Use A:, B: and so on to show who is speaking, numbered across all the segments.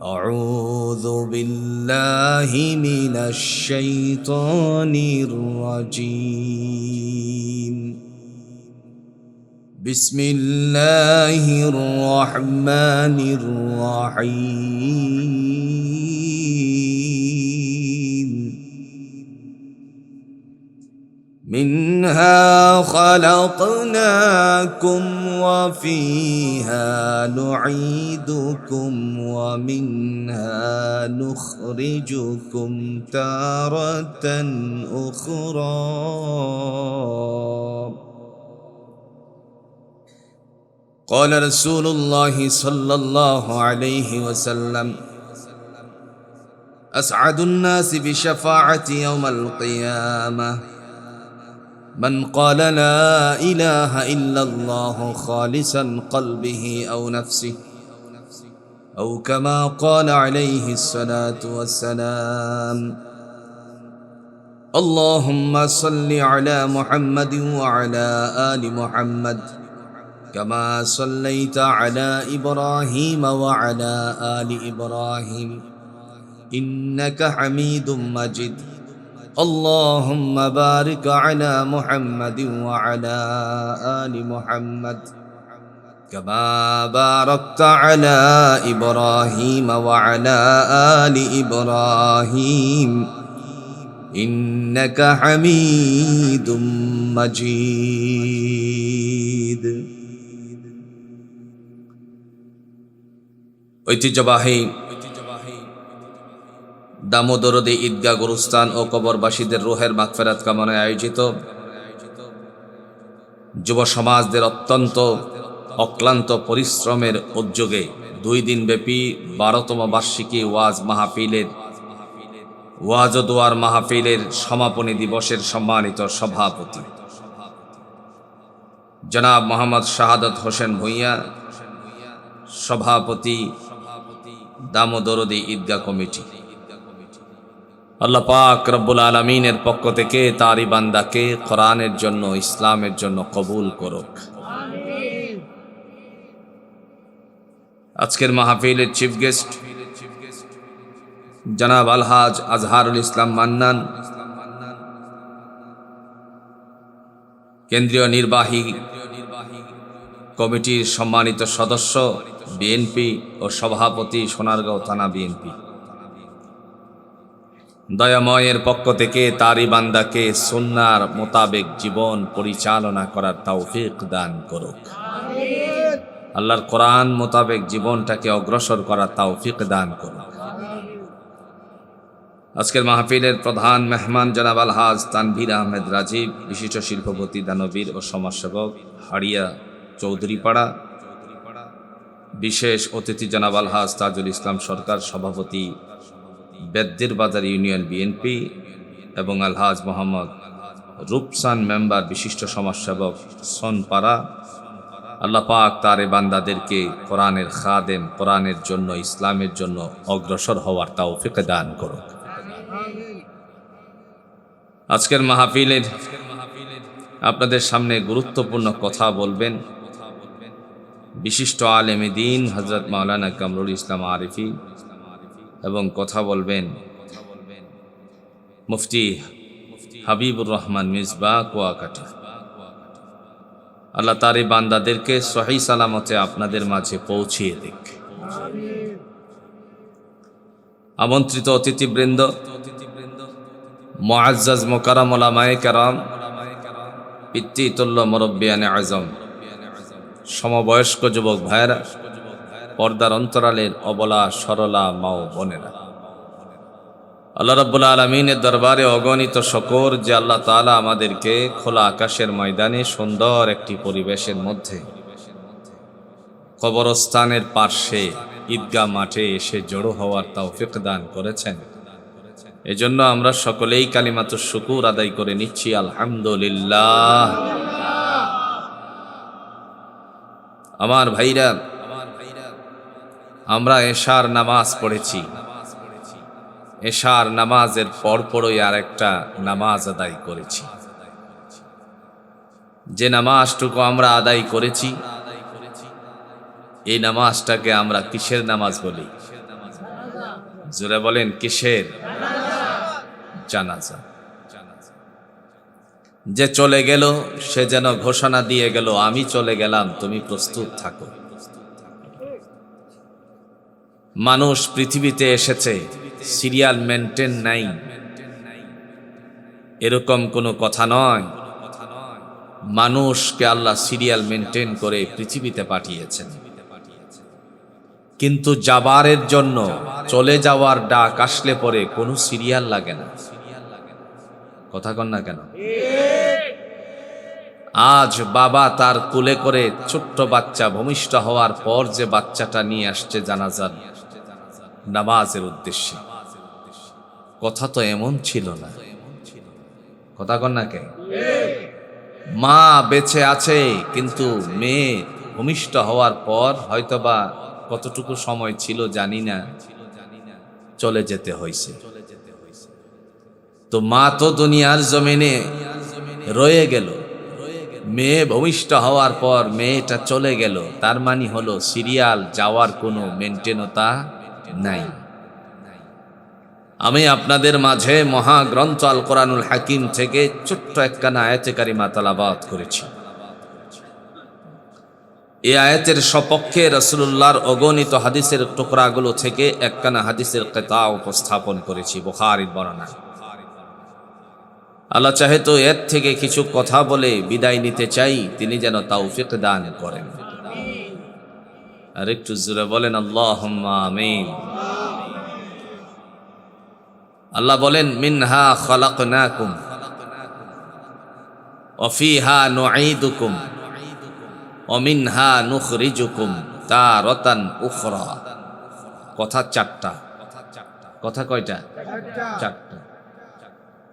A: أعوذ بالله من الشيطان الرجيم بسم الله الرحمن الرحيم منها خلقناكم وفيها نعيدكم ومنها نخرجكم تارة أخرى قال رسول الله صلى الله عليه وسلم أسعد الناس بشفاعتي يوم القيامة من قال لا إله إلا الله خالصا قلبه أو نفسه أو كما قال عليه الصلاة والسلام اللهم صل على محمد وعلى آل محمد كما صليت على إبراهيم وعلى آل إبراهيم إنك حميد مجيد اللهم بارك على محمد وعلى آل محمد كما باركت على إبراهيم وعلى آل إبراهيم إنك حميد مجيد ঐতিহ্যবাহী দামোদরদী ঈদগাহ গুরুস্থান ও কবরবাসীদের রুহের মাগফিরাত কামনায় আয়োজিত যুব সমাজদের অত্যন্ত অক্লান্ত পরিশ্রমের উদ্যোগে 2 দিনব্যাপী 12তম বার্ষিকী ওয়াজ মাহফিলের ওয়াজ ও দোয়ার মাহফিলের সমাপনী দিবসের সম্মানিত সভাপতি জনাব মোহাম্মদ শাহাদাত হোসেন ভূঁইয়া, সভাপতি দামোদরদী ঈদগাহ কমিটি। আল্লাহ পাক রব্বুল আলামিনের পক্ষ থেকে তারই বান্দাকে কোরআনের জন্য, ইসলামের জন্য কবুল করুক। আজকের মাহফিলের চিফ গেস্ট জনাব আলহাজ আজহারুল ইসলাম মান্নান, কেন্দ্রীয় নির্বাহী কমিটির সম্মানিত সদস্য, বিএনপি ও সভাপতি, সোনারগাঁও থানা বিএনপি। দয়াময়ের পক্ষ থেকে তারই বান্দাকে সুন্নাহর মোতাবেক জীবন পরিচালনা করার তৌফিক দান করুক। আল্লাহর কোরআন মোতাবেক জীবনটাকে অগ্রসর করার তৌফিক দান করুক। আজকের মাহফিলের প্রধান মেহমান জনাব আলহাজ তানভীর আহমেদ রাজীব, বিশিষ্ট শিল্পপতি, দানবীর ও সমাজসেবক, হাড়িয়া চৌধুরীপাড়া। বিশেষ অতিথি জনাব আলহাজ তাজুল ইসলাম সরকার, সভাপতি বেদ্দির বাজার ইউনিয়ন বিএনপি, এবং আলহাজ মোহাম্মদ রূপসান মেম্বার, বিশিষ্ট সমাজসেবক, সোনপাড়া। আল্লাহ পাক তারে বান্দাদেরকে কোরআনের খাদেম, কোরআনের জন্য, ইসলামের জন্য অগ্রসর হওয়ার তৌফিক দান করুক। আজকের মাহফিলের আপনাদের সামনে গুরুত্বপূর্ণ কথা বলবেন বিশিষ্ট আলেম দ্বীন হযরত মাওলানা কামরুল ইসলাম আরিফি, এবং কথা বলবেন মুফতি হাবিবুর রহমান মিসবাহ কুয়াকাটা। আল্লাহ তার এই বান্দাদেরকে সহি সালামতে আপনাদের মাঝে পৌঁছিয়ে দিক। আমন্ত্রিত অতিথিবৃন্দ, মুআজ্জাজ মুকাররম উলামায়ে কেরাম, পিতৃতুল্য মুরব্বিয়ানে আজম, সমবয়স্ক যুবক ভাইয়েরা, পর্দার অন্তরালের অবলা সরলা মা ও বোনেরা, আল্লাহ রাব্বুল আলামিনের দরবারে অগণিত শকর যে আল্লাহ তাআলা আমাদেরকে খোলা আকাশের ময়দানে সুন্দর একটি পরিবেশের মধ্যে কবরস্থানের পার্শ্বে ঈদগাহ মাঠে এসে জড়ো হওয়ার তৌফিক দান করেছেন। এজন্য আমরা সকলেই কালিমাতুশ শুকুর আদায় করে নিচ্ছি, আলহামদুলিল্লাহ। আমার ভাইরা, আমরা এশার নামাজ পড়েছি। এশার নামাজের পরপরই আর একটা নামাজ আদায় করেছি। যে নামাজটুকু আমরা আদায় করেছি, এই নামাজটাকে আমরা কিসের নামাজ বলি? জোরে বলেন কিসের? জানাজা। যে চলে গেল সে যেন ঘোষণা দিয়ে গেল, আমি চলে গেলাম, তুমি প্রস্তুত থাকো। মানুষ পৃথিবীতে এসেছে, সিরিয়াল মেনটেন নাই, এরকম কোনো কথা নয়। মানুষকে আল্লাহ সিরিয়াল মেনটেন করে পৃথিবীতে পাঠিয়েছেন, কিন্তু যাবারের জন্য চলে যাওয়ার ডাক আসলে পরে কোনো সিরিয়াল লাগে না। কথা কন না কেন? আজ বাবা তার কোলে করে ছোট্ট বাচ্চা ভূমিষ্ঠ হওয়ার পর যে বাচ্চাটা নিয়ে আসছে জানাজার নামাজের উদ্দেশ্যে, কথা তো এমন ছিল না। কথা কন না কেন? মা বেঁচে আছে, কিন্তু মেয়ে ভূমিষ্ঠ হওয়ার পর হয়তোবা কতটুকু সময় ছিল জানি না, চলে যেতে হয়েছে। তো মা তো দুনিয়ার জমিনে রয়ে গেল, মেয়ে ভূমিষ্ঠ হওয়ার পর মেয়েটা চলে গেল, তার মানে হলো সিরিয়াল যাওয়ার কোনো মেনটেনতা নাই। আমি আপনাদের মাঝে মহাগ্রন্থ আল কোরআনুল হাকিম থেকে ছোট্ট একখানা আয়াতে কারিমা তেলাওয়াত করেছি। এই আয়াতের সপক্ষে রাসূলুল্লাহর অগণিত হাদিসের টুকরাগুলো থেকে একখানা হাদিসের কিতা উপস্থাপন করেছি বুখারীর বর্ণনা। আল্লাহ চাহে তো এর থেকে কিছু কথা বলে বিদায় নিতে চাই, তিনি যেন তৌফিক দান করেন। আর একটু জোরে বলেন আল্লাহুম্মা আমিন। আল্লাহ বলেন, মিনহা খালাকনাকুম ওয়া ফিহা নুঈদুকুম ওয়া মিনহা নুখরিজুকুম তারাতান উখরা। কথা চারটা। কথা কয়টা? চারটা।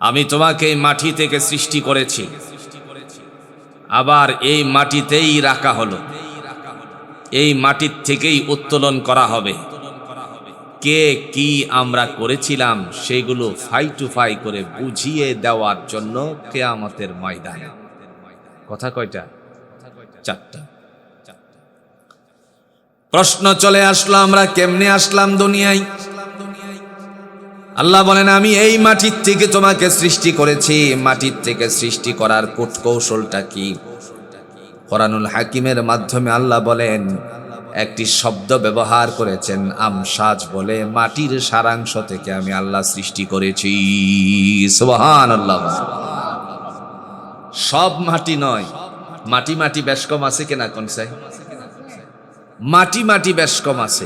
A: আমি তোমাকে এই মাটি থেকে সৃষ্টি করেছি, আবার এই মাটিতেই রাখা হলো, এই মাটির থেকেই উত্তোলন করা হবে। কে কি আমরা করেছিলাম সেগুলো ফাই টু ফাই করে বুঝিয়ে দেওয়ার জন্য কিয়ামতের ময়দানে। কথা কয়টা? চারটা। প্রশ্ন চলে আসলো, আমরা কেমনে আসলাম দুনিয়ায়? আল্লাহ বলেন, আমি এই মাটির থেকে তোমাকে সৃষ্টি করেছি। মাটির থেকে সৃষ্টি করার কৌশলটা কি? কোরআনুল হাকিমের মাধ্যমে আল্লাহ বলেন, একটি শব্দ ব্যবহার করেছেন আমসাজ বলে, মাটির সারাংশ থেকে আমি আল্লাহ সৃষ্টি করেছি। সুবহানাল্লাহ। সব মাটি নয়, মাটি মাটি বেশ কম আছে কিনা কোন চাই? মাটি মাটি বেশ কম আছে।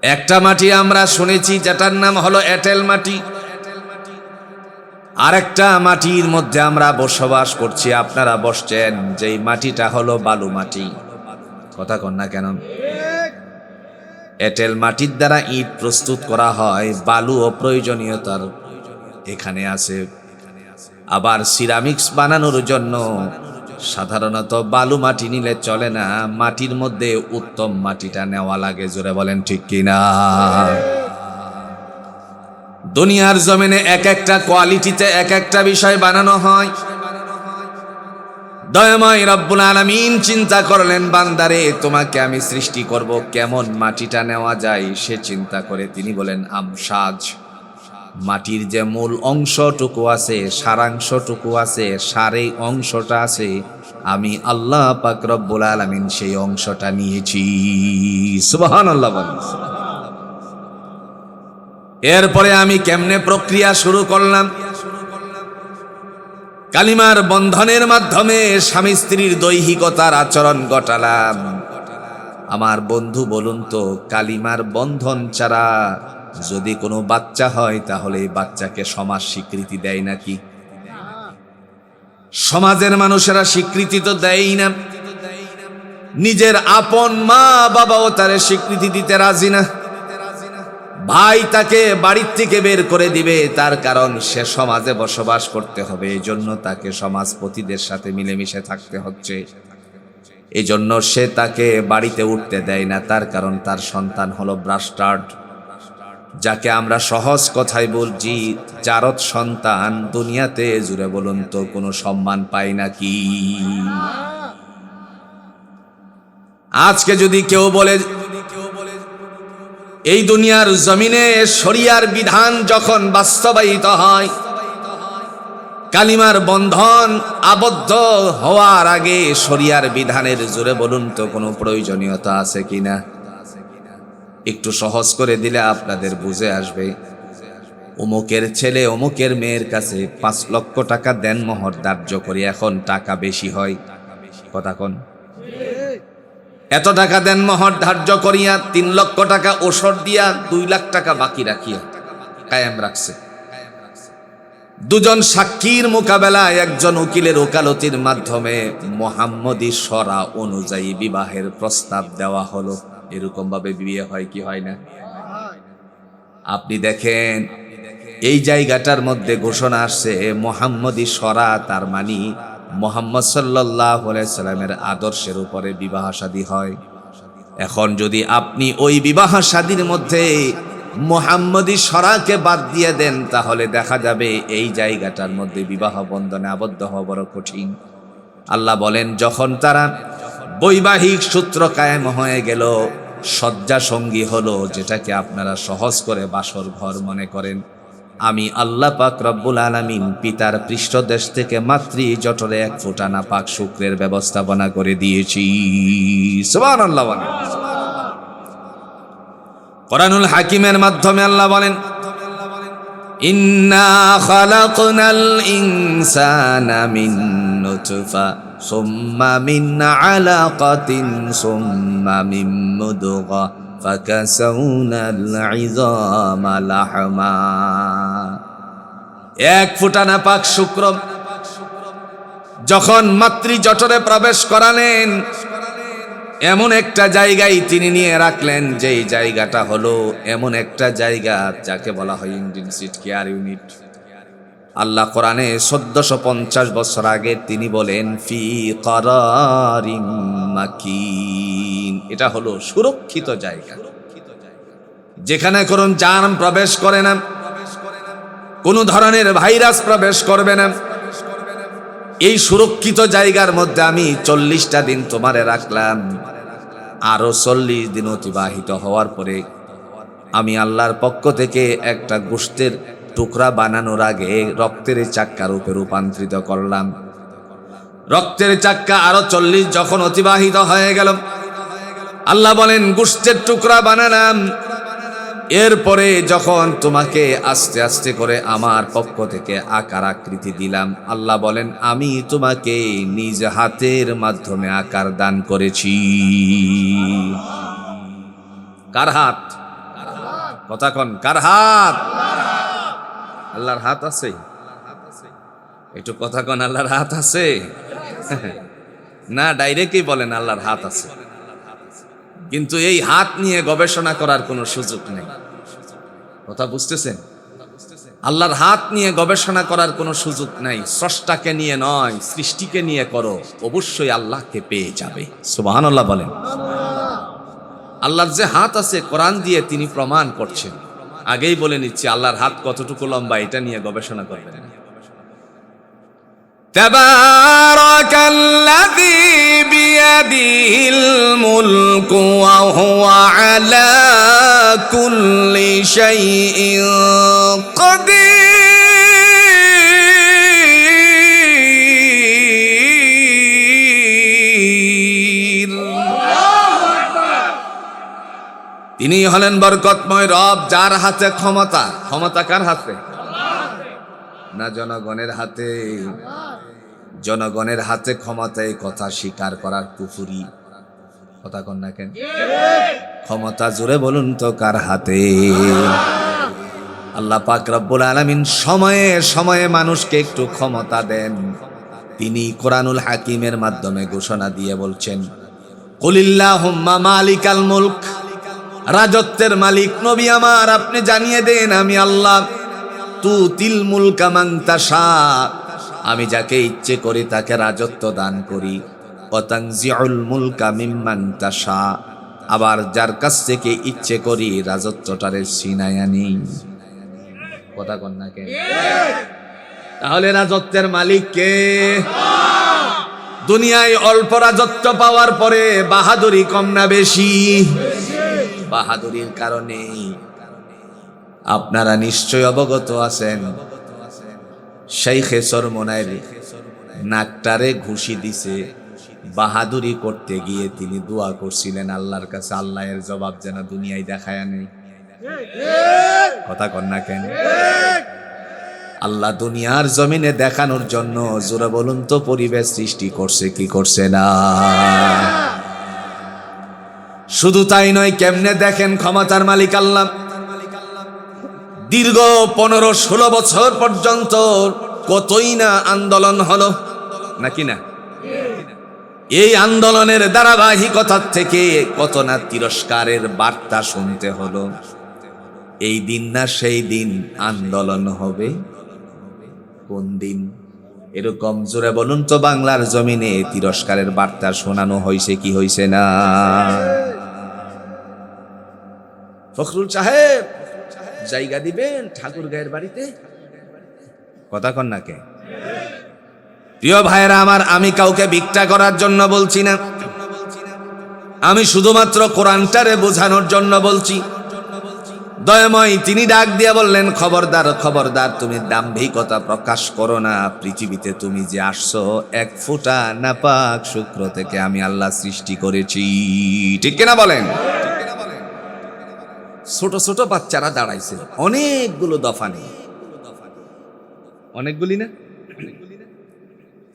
A: একটা মাটি আমরা শুনেছি যেটার নাম হলো এঁটেল মাটি, আরেকটা মাটির মধ্যে আমরা বসবাস করছি, আপনারা বসছেন, যেই মাটিটা হলো বালু মাটি। কথা কন না কেন? এঁটেল মাটির দ্বারা ইট প্রস্তুত করা হয়, বালু অপ্রয়োজনীয়তার এখানে আছে। আবার সিরামিক্স বানানোর জন্য সাধারণত বালু মাটি নিলে চলে না, মাটির মধ্যে উত্তম মাটিটা নেওয়া লাগে। জোরে বলেন ঠিক কিনা? দুনিয়ার জমিনে এক একটা কোয়ালিটিতে এক একটা বিষয় বানানো হয়। দয়াময় রব্বুল আলামিন চিন্তা করলেন, বান্দারে তোমাকে আমি সৃষ্টি করব, কেমন মাটিটা নেওয়া যায় সে চিন্তা করে তিনি বলেন আমসাজ। মাটির যে মূল অংশটুকু আছে, সারাংশটুকু আছে, সারে অংশটা আছে, আমি আল্লাহ পাক রব্বুল আলামিন সেই অংশটা নিয়েছি। সুবহানাল্লাহ। এরপরে আমি কেমনে প্রক্রিয়া শুরু করলাম? কালিমার বন্ধনের মাধ্যমে স্বামী স্ত্রীর দৈহিকতার আচরণ ঘটালাম। আমার বন্ধু বলুন তো, কালিমার বন্ধন ছাড়া যদি কোনো বাচ্চা হয় তাহলে এই বাচ্চাকে সমাজ স্বীকৃতি দেয় নাকি? সমাজের মানুষেরা স্বীকৃতি তো দেয় না। নিজের আপন মা বাবাও তারে স্বীকৃতি দিতে রাজি না। ভাই তাকে বাড়ির থেকে বের করে দিবে, তার কারণ সে সমাজে বসবাস করতে হবে, এই জন্য তাকে সমাজপতিদের সাথে মিলেমিশে থাকতে হচ্ছে। এই জন্য সে তাকে বাড়িতে উঠতে দেয় না, তার কারণ তার সন্তান হলো ব্রাস্টার্ড, যাকে আমরা সহজ কথায় বলছি জারদ সন্তান। দুনিয়াতে জুড়ে বলুন তো কোনো সম্মান পায় নাকি? আজকে যদি কেউ বলে এই দুনিয়ার জমিনে শরিয়ার বিধান যখন বাস্তবায়িত হয়, কালিমার বন্ধন আবদ্ধ হওয়ার আগে শরিয়ার বিধানের জোরে বলুন তো কোনো প্রয়োজনীয়তা আছে কিনা? একটু সহজ করে দিলে আপনাদের বুঝে আসবে। অমুকের ছেলে অমুকের মেয়ের কাছে 5 লক্ষ টাকা দেন মোহর ধার্য করি, এখন টাকা বেশি হয়, কথা কোন? এত টাকা দেন মোহর ধার্য করিয়া 3 লক্ষ টাকা ওসর দিয়া 2 লাখ টাকা বাকি রাখিয়া কায়েম রাখছে। দুজন সাক্ষীর মোকাবেলায় একজন উকিলের ওকালতির মাধ্যমে মুহাম্মদী শরা অনুযায়ী বিবাহের প্রস্তাব দেওয়া হলো। এরকম ভাবে বিয়ে হয় কি হয় না? আপনি দেখেন এই জায়গাটার মধ্যে ঘোষণা আসছে মুহাম্মদী শরা, তার মানে মুহাম্মদ সাল্লাল্লাহু আলাইহি সাল্লামের আদর্শের উপরে বিবাহ শাদী হয়। এখন যদি আপনি ওই বিবাহ শাদীর মধ্যে মুহাম্মদী শরাকে বাদ দিয়ে দেন, তাহলে দেখা যাবে এই জায়গাটার মধ্যে বিবাহ বন্ধনে আবদ্ধ হওয়া বড় কঠিন। আল্লাহ বলেন, যখন তারা বৈবাহিক সূত্র কায়েম হয়ে গেল, শয্যা সঙ্গী হলো, যেটাকে আপনারা সহজ করে বাসর ঘর মনে করেন, আমি আল্লাহ পাক রব্বুল আলামিন পিতার পৃষ্ঠদেশ থেকে মাতৃ জঠরে 1 ফোঁটা নাপাক শুক্রের ব্যবস্থাপনা করে দিয়েছি। সুবহানাল্লাহ। কোরআনুল হাকিমের মাধ্যমে আল্লাহ বলেন, ইন্না খালাকনাল ইনসানা মিন নুতফা সুম্মা মিন আলাকাতিন সুম্মা মিন মুদগা ফাকাসাউনাল ইযামা লাহমা। 1 ফোঁটা নাপাক শুক্র যখন মাতৃ জঠরে প্রবেশ করালেন, এমন একটা জায়গায় তিনি নিয়ে রাখলেন, যেই জায়গাটা হলো এমন একটা জায়গা যাকে বলা হয় ইনটেনসিভ কেয়ার ইউনিট। আল্লাহ কোরআনে 1450 বছর আগে তিনি বলেন, ফি করারিম মাকিন। এটা হলো সুরক্ষিত জায়গা, যেখানে কোনো জার্ম প্রবেশ করে না, কোনো ধরনের ভাইরাস প্রবেশ করবে না। এই সুরক্ষিত জায়গার মধ্যে আমি 40টা দিন তোমারে রাখলাম। আরো 40 দিন অতিবাহিত হওয়ার পরে আমি আল্লাহর পক্ষ থেকে একটা গোশতের টুকরা বানানোর আগে রক্তের চাক্কা রূপে রূপান্তরিত করলাম। রক্তের চাক্কা আরো 40 যখন অতিবাহিত হয়ে গেল, আল্লাহ বলেন, গোশতের টুকরা বানালাম। এরপরে যখন তোমাকে আস্তে আস্তে করে আমার পক্ষ থেকে আকার আকৃতি দিলাম, আল্লাহ বলেন, আমি তোমাকে নিজ হাতের মাধ্যমে আকার দান করেছি। কার হাত? কথা কন, কার হাত? আল্লাহর হাত আছে। একটু কথা কন, আল্লাহর হাত আছে না? ডাইরেক্টই বলেন আল্লাহর হাত আছে, কিন্তু এই হাত নিয়ে গবেষণা করার কোনো সুযোগ নেই। কথা বুঝতেছেন? আল্লাহর হাত নিয়ে গবেষণা করার কোনো সুযোগ নাই। স্রষ্টাকে নিয়ে নয়, সৃষ্টিকে নিয়ে করো, অবশ্যই আল্লাহকে পেয়ে যাবে। সুবহানাল্লাহ বলেন। আল্লাহর যে হাত আছে কোরআন দিয়ে তিনি প্রমাণ করছেন। আগেই বলে নিচ্ছি, আল্লাহর হাত কতটুকু লম্বা এটা নিয়ে গবেষণা করবেন না। তাবারাকাল্লাযী বিয়াদিহিল মুলকু ওয়া হুয়া আলা কুল্লি শাইইন কাদির। তিনি হলেন বরকতময় রব, যার হাতে ক্ষমতা। ক্ষমতা কার হাতে? না জনগণের হাতে? জনগণের হাতে ক্ষমতা, এই কথা স্বীকার করার কুফরি। কথা কন না কেন? ক্ষমতা জোরে বলুন তো কার হাতে? আল্লাহ পাক রব্বুল আলামিন সময়ে সময়ে মানুষকে একটু ক্ষমতা দেন। তিনি কোরআনুল হাকিমের মাধ্যমে ঘোষণা দিয়ে বলছেন, কুলিল্লাহুম্মা মালিকাল মুলক। রাজত্বের মালিক নবী আমার, আপনি জানিয়ে দেন আমি আল্লাহ। তুতিল মুলকা মান তাশা, আমি যাকে ইচ্ছে করি তাকে রাজত্ব দান করি। ওয়া তানজিউল মুলকা মিম্মান তাশা, আবার যার কাছ থেকে ইচ্ছে করি রাজত্বটারে ছিনায় আনি। কথা কন না কেন? তাহলে রাজত্বের মালিক কে? দুনিয়ায় অল্প রাজত্ব পাওয়ার পরে বাহাদুরি কম না বেশি? বাহাদুরির কারণে। আপনারা নিশ্চয় অবগত আছেন, শাইখে চরমনাইর নাকটারে ঘুষি দিছে বাহাদুরি করতে গিয়ে। তিনি দোয়া করছিলেন আল্লাহর কাছে, আল্লাহ এর জবাব যেন দুনিয়ায় দেখায় নেই। কথা কন না কেন? আল্লাহ দুনিয়ার জমিনে দেখানোর জন্য জোরে বলুন তো পরিবেশ সৃষ্টি করছে কি করছে না? শুধু তাই নয়, কেমনে দেখেন ক্ষমতার মালিক আল্লাহ। দীর্ঘ 15-16 বছর পর্যন্ত কতই না আন্দোলন হলো, নাকি না? এই আন্দোলনের ধারাবাহিকতা থেকে কত না তিরস্কারের বার্তা শুনতে হলো। এই দিন না সেই দিন আন্দোলন হবে কোন দিন? এরকম জোরে বলুন তো বাংলার জমিনে তিরস্কারের বার্তা শোনানো হয়েছে কি হয়েছে না? ফখরুল সাহেব জায়গা দিবেন ঠাকুর গায়ের বাড়িতে? কথা কন না কে? প্রিয় ভাইরা আমার, আমি কাউকে ভিক্ষা করার জন্য বলছি না, আমি শুধুমাত্র কোরআনটারে বোঝানোর জন্য বলছি। দয়াময় তিনি ডাক দিয়ে বললেন, খবরদার খবরদার, তুমি দাম্ভিকতা প্রকাশ করো না। পৃথিবীতে তুমি যে আসছো, এক ফোঁটা নাপাক শুক্র থেকে আমি আল্লাহ সৃষ্টি করেছি। ঠিক কিনা বলেন? ছোট ছোট বাচ্চারা দাঁড়াইছে, অনেকগুলো দফা নেই, অনেকগুলি না,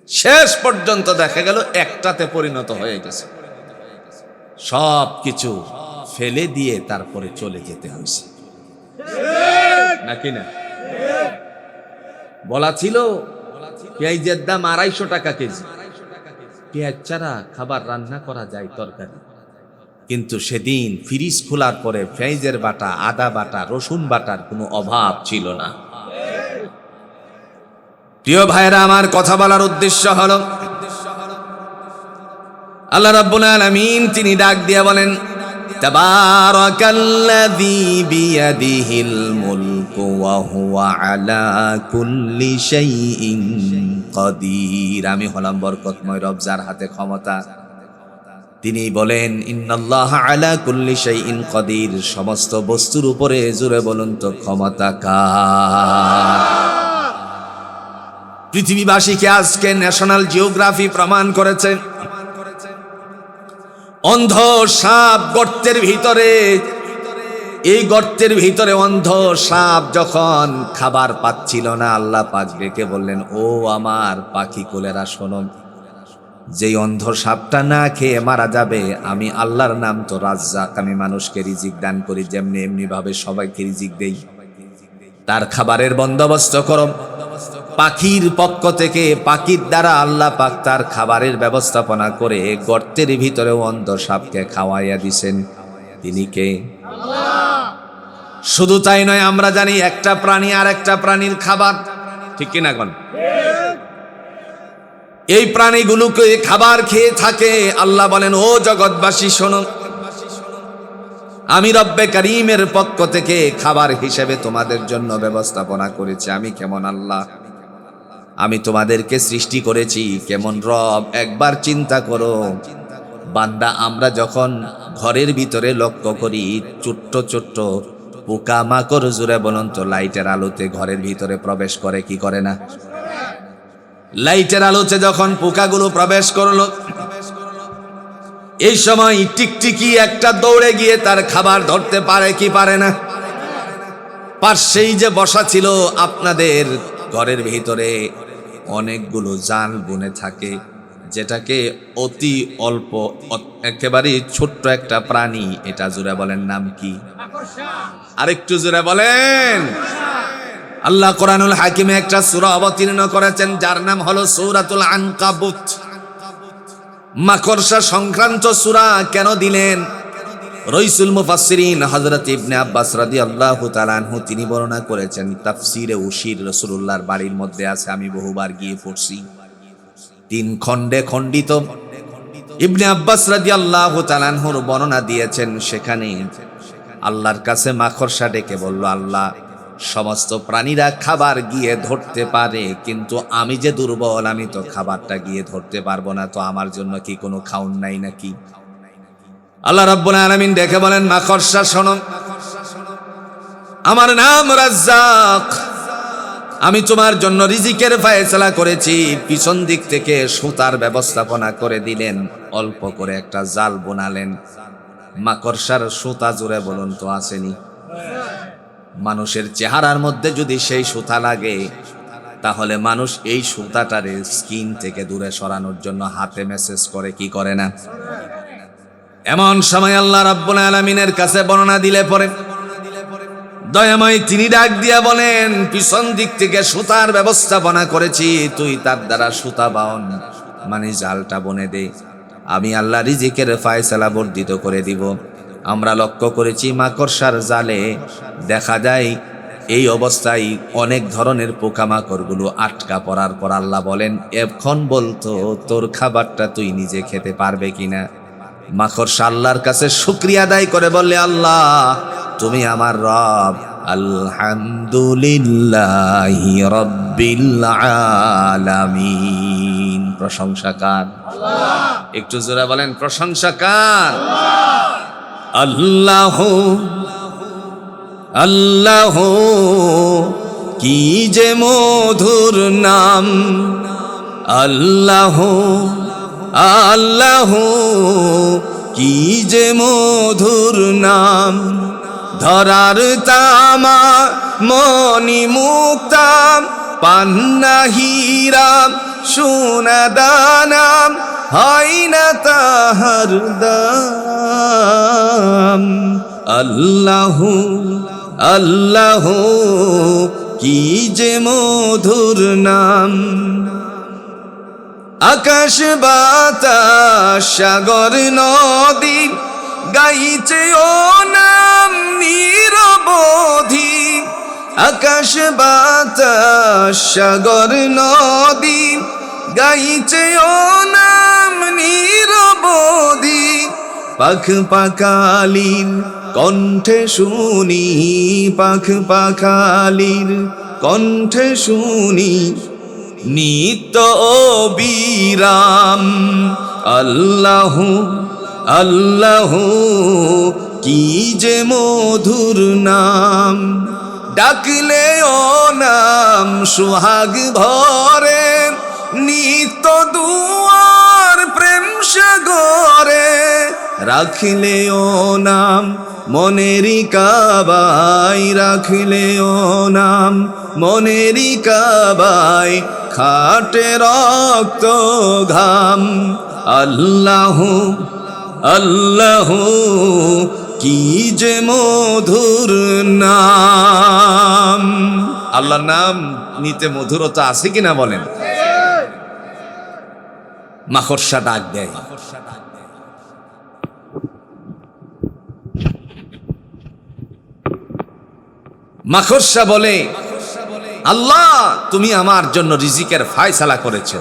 A: শেষ পর্যন্ত দেখা গেল একটাতে পরিণত হয়ে গেছে। সব কিছু ফেলে দিয়ে তারপরে চলে যেতে হয়েছে, নাকি না? বলা ছিল পেঁয়াজের দাম 250 টাকা কেজি, পেঁয়াজ ছাড়া খাবার রান্না করা যায়, তরকারি। কিন্তু সেদিন ফ্রিজ খোলার পরে পেঁয়াজের বাটা, আদা বাটা, রসুন বাটার কোনো অভাব ছিল না। প্রিয় ভাইরা আমার, কথা বলার উদ্দেশ্য হলো, আল্লাহ রাব্বুল আলামিন তিনি ডাক দিয়ে বলেন, তাবারাকাল্লাযী বিয়াদিহিল মুলকু ওয়া হুয়া আলা কুল্লি শাইইন কাদির। আমি হলাম বরকতময় রব, যার হাতে ক্ষমতা। তিনি বলেন, ইন্নাল্লাহা আলা কুল্লি শাইইন কাদির, সমস্ত বস্তুর উপরে জোরে বলুন তো ক্ষমতা কার? পৃথিবীবাসীকে আজকে ন্যাশনাল জিওগ্রাফি প্রমাণ করেছে, অন্ধ সাপ গর্তের ভিতরে, এই গর্তের ভিতরে অন্ধ সাপ যখন খাবার পাচ্ছিল না, আল্লাহ পাক ডেকে বললেন, ও আমার পাখি কোলেরা শোনো, যেই অন্ধ সাপটা না খেয়ে মারা যাবে, আমি আল্লাহর নাম তো রাজ্জাক, আমি মানুষকে রিজিক দান করি, যেমনি এমনি ভাবে সবাইকে রিজিক দেই, তার খাবারের বন্দোবস্ত করো। পাখির পক্ষ থেকে, পাখির দ্বারা আল্লাহ পাক তার খাবারের ব্যবস্থাপনা করে গর্তের ভিতরে অন্ধ সাপকে খাওয়াইয়া দিছেন। তিনি কে? শুধু তাই নয়, আমরা জানি একটা প্রাণী আর একটা প্রাণীর খাবার, ঠিক কিনা কোন? এই প্রাণীগুলোকে খাবার খেয়ে থাকে। আল্লাহ বলেন, ও জগৎবাসী শোনো, আমি রব্বে কারীমের পক্ষ থেকে খাবার হিসেবে তোমাদের জন্য ব্যবস্থাপনা করেছি। আমি কেমন আল্লাহ, আমি তোমাদেরকে সৃষ্টি করেছি কেমন রব, একবার চিন্তা করো বান্দা। আমরা যখন ঘরের ভিতরে লক্ষ্য করি, ছোট্ট ছোট্ট পোকা মাকড়, জুড়ে বলুন তো লাইটের আলোতে ঘরের ভিতরে প্রবেশ করে কি করে না? লাইটের আলোতে যখন পোকাগুলো প্রবেশ করলো, এই সময় টিকটিকি একটা দৌড়ে গিয়ে তার খাবার ধরতে পারে কি পারে না? পাশেই যে বসা ছিল, আপনাদের ঘরের ভিতরে অনেকগুলো জাল বুনে থাকে, যেটাকে অতি অল্প, একেবারে ছোট্ট একটা প্রাণী, এটা জোরে বলেন নাম কি? আরেকটু জোরে বলেন। আল্লাহ কোরআনুল হাকিমে একটা সূরা অবতীর্ণ করেছেন, যার নাম হলো সূরাতুল আনকাবুত। মাকড়সা সংক্রান্ত সূরা কেন দিলেন? রইসুল মুফাসসিরিন হযরত ইবনে আব্বাস রাদিয়াল্লাহু তাআলা আনহু তিনি বর্ণনা করেছেন, তাফসীরে উশির রাসূলুল্লাহর বাড়ির মধ্যে আছে, আমি বহুবার গিয়ে পড়ছি, 3 খণ্ডে খণ্ডিত। ইবনে আব্বাস রাদিয়াল্লাহু তাআলা আনহুর বর্ণনা দিয়েছেন, সেখানে আল্লাহর কাছে মাকড়সা ডেকে বলল, আল্লাহ, সমস্ত প্রাণীরা খাবার গিয়ে ধরতে পারে, কিন্তু আমি যে দুর্বল, আমি তো খাবারটা গিয়ে ধরতে পারবো না, তো আমার জন্য কি কোনো খাউন নাই নাকি? আল্লাহ রাব্বুল আলামিন ডেকে বলেন, মাকড়সা শোনো, আমার নাম রাজ্জাক, আমি তোমার জন্য রিজিকের ফয়সালা করেছি। পিছন দিক থেকে সুতার ব্যবস্থাপনা করে দিলেন, অল্প করে একটা জাল বোনালেন। মাকড়সার সুতা জুড়ে বলুন তো আসেনি? মানুষের চেহারার মধ্যে যদি সেই সুতা লাগে, তাহলে মানুষ এই সুতাটারে স্কিন থেকে দূরে সরানোর জন্য হাতে মেসেজ করে, কি করে না? এমন সময় আল্লাহ রাব্বুল আলামিনের কাছে বর্ণনা দিলে পরে দয়াময় তিনি ডাক দিয়া বলেন, পিছন দিক থেকে সুতার ব্যবস্থাপনা করেছি, তুই তার দ্বারা সুতা বাউন, মানে জালটা বনে দে, আমি আল্লাহ রিজিকের ফয়সালা বর্ধিত করে দিব। আমরা লক্ষ্য করেছি মাকড়সার জালে দেখা যায় এই অবস্থায় অনেক ধরনের পোকামাকড়গুলো আটকা পড়ার পর আল্লাহ বলেন, এখন বলতো তোর খাবারটা তুই নিজে খেতে পারবে কিনা? মাকড়সা আল্লাহর কাছে শুকরিয়া আদায় করে বললে, আল্লাহ তুমি আমার রব, আলহামদুলিল্লাহি রাব্বিল আলামিন। প্রশংসা কার? একটু জোরে বলেন, প্রশংসা কার? আল্লাহ আল্লাহ কি যে মধুর নাম, আল্লাহ আল্লাহ কি যে মধুর নাম, ধরার তামা মনি মুক্তাম, পান্না হীরাম সোনা দানাম, হয় না তাহার দাম। আল্লাহ আল্লাহ কি যে মধুর নাম, আকাশ বাতাস সাগর নদী গাইছে ও নাম নিরবধি, আকাশ বাতাস সাগর নদী গাইছে ও নাম নিরবধি, পাখ পাখালির কণ্ঠে শুনি, পাখ পাখালির কণ্ঠে শুনি নিত্য বিরাম। আল্লাহ আল্লাহ কি যে মধুর নাম, ডাকলে ও নাম সুহাগ ভরে, নিত্য দুয়ার প্রেম সাগরে, রাখলে ও নাম মনেরি কাবাই, রাখলে ও নাম মনেরি কাবাই, খাটে রক্ত ঘাম। আল্লাহ আল্লাহ কি যে মধুর নাম। আল্লাহর নাম নিতে মধুরতা আছে কিনা বলেন? মাকড়সা ডাক দেয়, মাকড়সা বলে, আল্লাহ তুমি আমার জন্য রিজিকের ফয়সালা করেছো।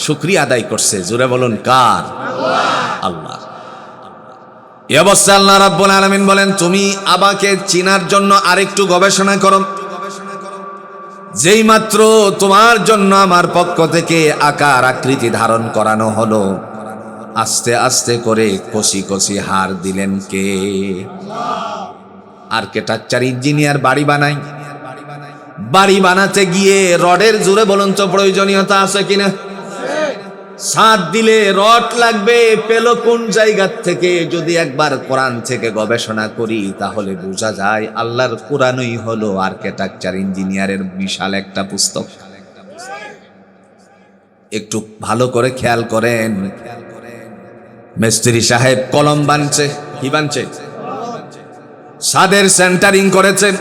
A: শুকরিয়া আদায় করছে, জোরে বলুন কার? আল্লাহ। এই অবস্থায় আল্লাহ রাব্বুল আলামিন বলেন, তুমি আমাকে চিনার জন্য আরেকটু গবেষণা করো। যেই মাত্র তোমার জন্য আমার পক্ষ থেকে আকার আকৃতি ধারণ করানো হলো, আস্তে আস্তে করে কষি কষি হার দিলেন কে? আর্কিটেকচার ইঞ্জিনিয়ার বাড়ি বানায়, বাড়ি বানাতে গিয়ে রডের জোরে বলুন তো প্রয়োজনীয়তা আছে কিনা? ছাদ দিলে রড লাগবে, পেল কোন জায়গা থেকে? যদি একবার কোরআন থেকে গবেষণা করি তাহলে বোঝা যায় আল্লাহর কোরআনই হলো আর্কিটেকচার ইঞ্জিনিয়ারের বিশাল একটা পুস্তক। একটু ভালো করে খেয়াল করেন, মিস্ত্রি সাহেব কলম বানছে, কি বানছে? ছাদের সেন্টারিং করেছেন।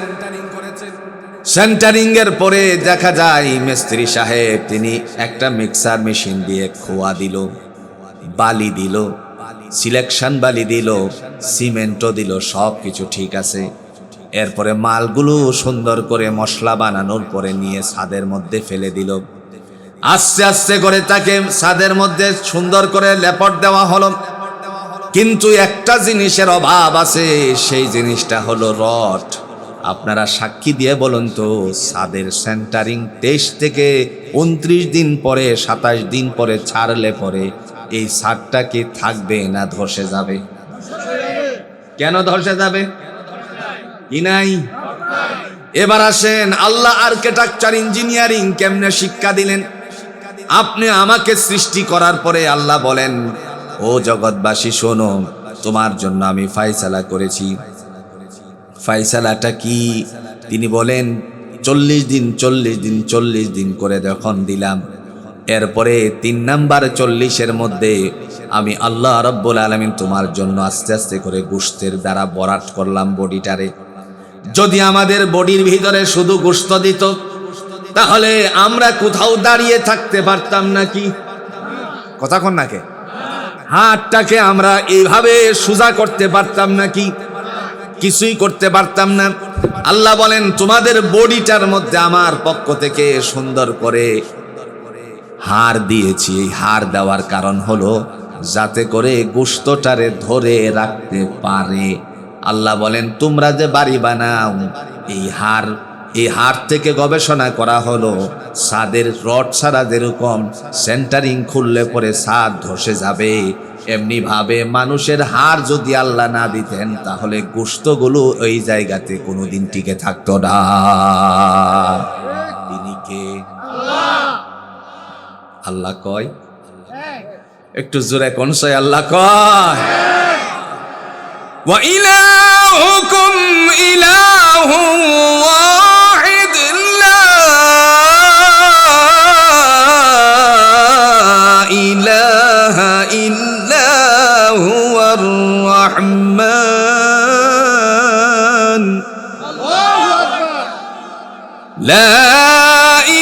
A: সেন্টারিং এর পরে দেখা যায় মিস্ত্রি সাহেব তিনি একটা মিক্সার মেশিন দিয়ে খোয়া দিল, বালি দিল, সিলেকশন বালি দিল, সিমেন্টও দিল, সব কিছু ঠিক আছে। এরপরে মালগুলো সুন্দর করে মশলা বানানোর পরে নিয়ে ছাদের মধ্যে ফেলে দিল। আস্তে আস্তে করে তাকে ছাদের মধ্যে সুন্দর করে লেপট দেওয়া হলো, কিন্তু একটা জিনিসের অভাব আছে, সেই জিনিসটা হলো রড। আপনারা সাক্ষী দিয়ে বলুন তো, ছাদের সেন্টারিং 23 থেকে 29 দিন পরে, 27 দিন পরে ছাড়লে পরে এই ছাদটা কি থাকবে না ধসে যাবে? কেন ধসে যাবে? কি নাই? এবার আসেন, আল্লাহ আর্কিটেকচার ইঞ্জিনিয়ারিং কেমনে শিক্ষা দিলেন? আপনি আমাকে সৃষ্টি করার পরে আল্লাহ বলেন, ও জগৎবাসী শোনো, তোমার জন্য আমি ফায়সালা করেছি। ফায়সালাটা কি? তিনি বলেন 40 দিন 40 দিন 40 দিন করে যখন দিলাম, এরপরে 3 নাম্বার 40-এর মধ্যে আমি আল্লাহ রাব্বুল আলামিন তোমার জন্য আস্তে আস্তে করে গোশতের দ্বারা বরাট করলাম বডিটারে। যদি আমাদের বডির ভিতরে শুধু গোশত দিত, তাহলে আমরা কোথাও দাঁড়িয়ে থাকতে পারতাম নাকি? কথা কন নাকি? হাতটাকে আমরা এইভাবে সোজা করতে পারতাম নাকি? কিছুই করতে পারতাম না। আল্লাহ বলেন, তোমাদের বডিটার মধ্যে আমার পক্ষ থেকে সুন্দর করে হাড় দিয়েছি। এই হাড় দেওয়ার কারণ হলো যাতে করে গোশতটারে ধরে রাখতে পারে। আল্লাহ বলেন, তোমরা যে বাড়ি বানাও, এই হাড় থেকে গবেষণা করা হলো, ছাদের রড ছাড়া যেরকম সেন্টারিং খুললে পরে ছাদ ধসে যাবে, এমনি ভাবে মানুষের হাড় যদি আল্লাহ না দিতেন, তাহলে গোশতগুলো ওই জায়গাতে কোনোদিন টিকে থাকতো না। তিনি কে? আল্লাহ কয়, একটু জোরে কোন সে আল্লাহ কয়, ওয়া ইলাহুকুম ইলাহুন ওয়াহিদ লা ইলাহা ইল্লা হুয়ার রাহমান, আল্লাহু আকবার, লা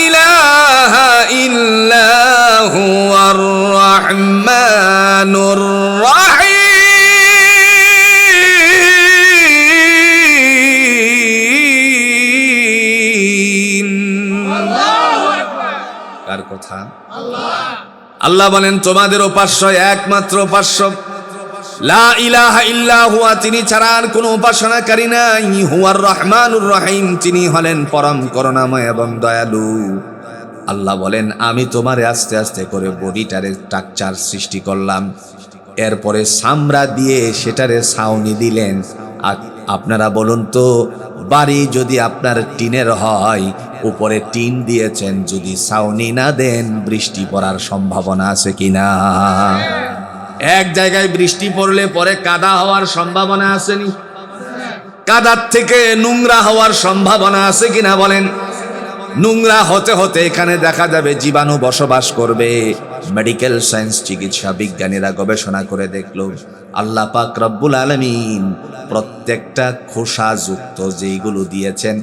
A: ইলাহা ইল্লা হুয়ার রাহমানুর রাহিম। আল্লাহু আকবার। কার কথা? আল্লাহ। আল্লাহ বলেন, তোমাদের উপাস্য একমাত্র উপাস্য লা ইলাহা ইল্লা হুয়া, তিনি ছাড়া আর কোনো উপাসনাকারী নাই। হুয়ার রহমানুর রহিম, তিনি হলেন পরম করুণাময় এবং দয়ালু। আল্লাহ বলেন, আমি তোমারে আস্তে আস্তে করে বডিটারে স্ট্রাকচার সৃষ্টি করলাম, এরপরে চামড়া দিয়ে সেটারে ছাউনি দিলেন। আর আপনারা বলুন তো, বাড়ি যদি আপনার টিনের হয়, উপরে টিন দিয়েছেন, যদি ছাউনি না দেন বৃষ্টি পড়ার সম্ভাবনা আছে কিনা? এক জায়গায় বৃষ্টি পড়লে পরে কাদা হওয়ার সম্ভাবনা আসেনি? কাদার থেকে নোংরা হওয়ার সম্ভাবনা আছে কিনা বলেন? নোংরা হতে হতে এখানে দেখা যাবে জীবাণু বসবাস করবে। মেডিকেল সায়েন্স, চিকিৎসা বিজ্ঞানীরা গবেষণা করে দেখলো, আল্লাহ পাক রব্বুল আলামিন প্রত্যেকটা খোসা যুক্ত যেইগুলো দিয়েছেন,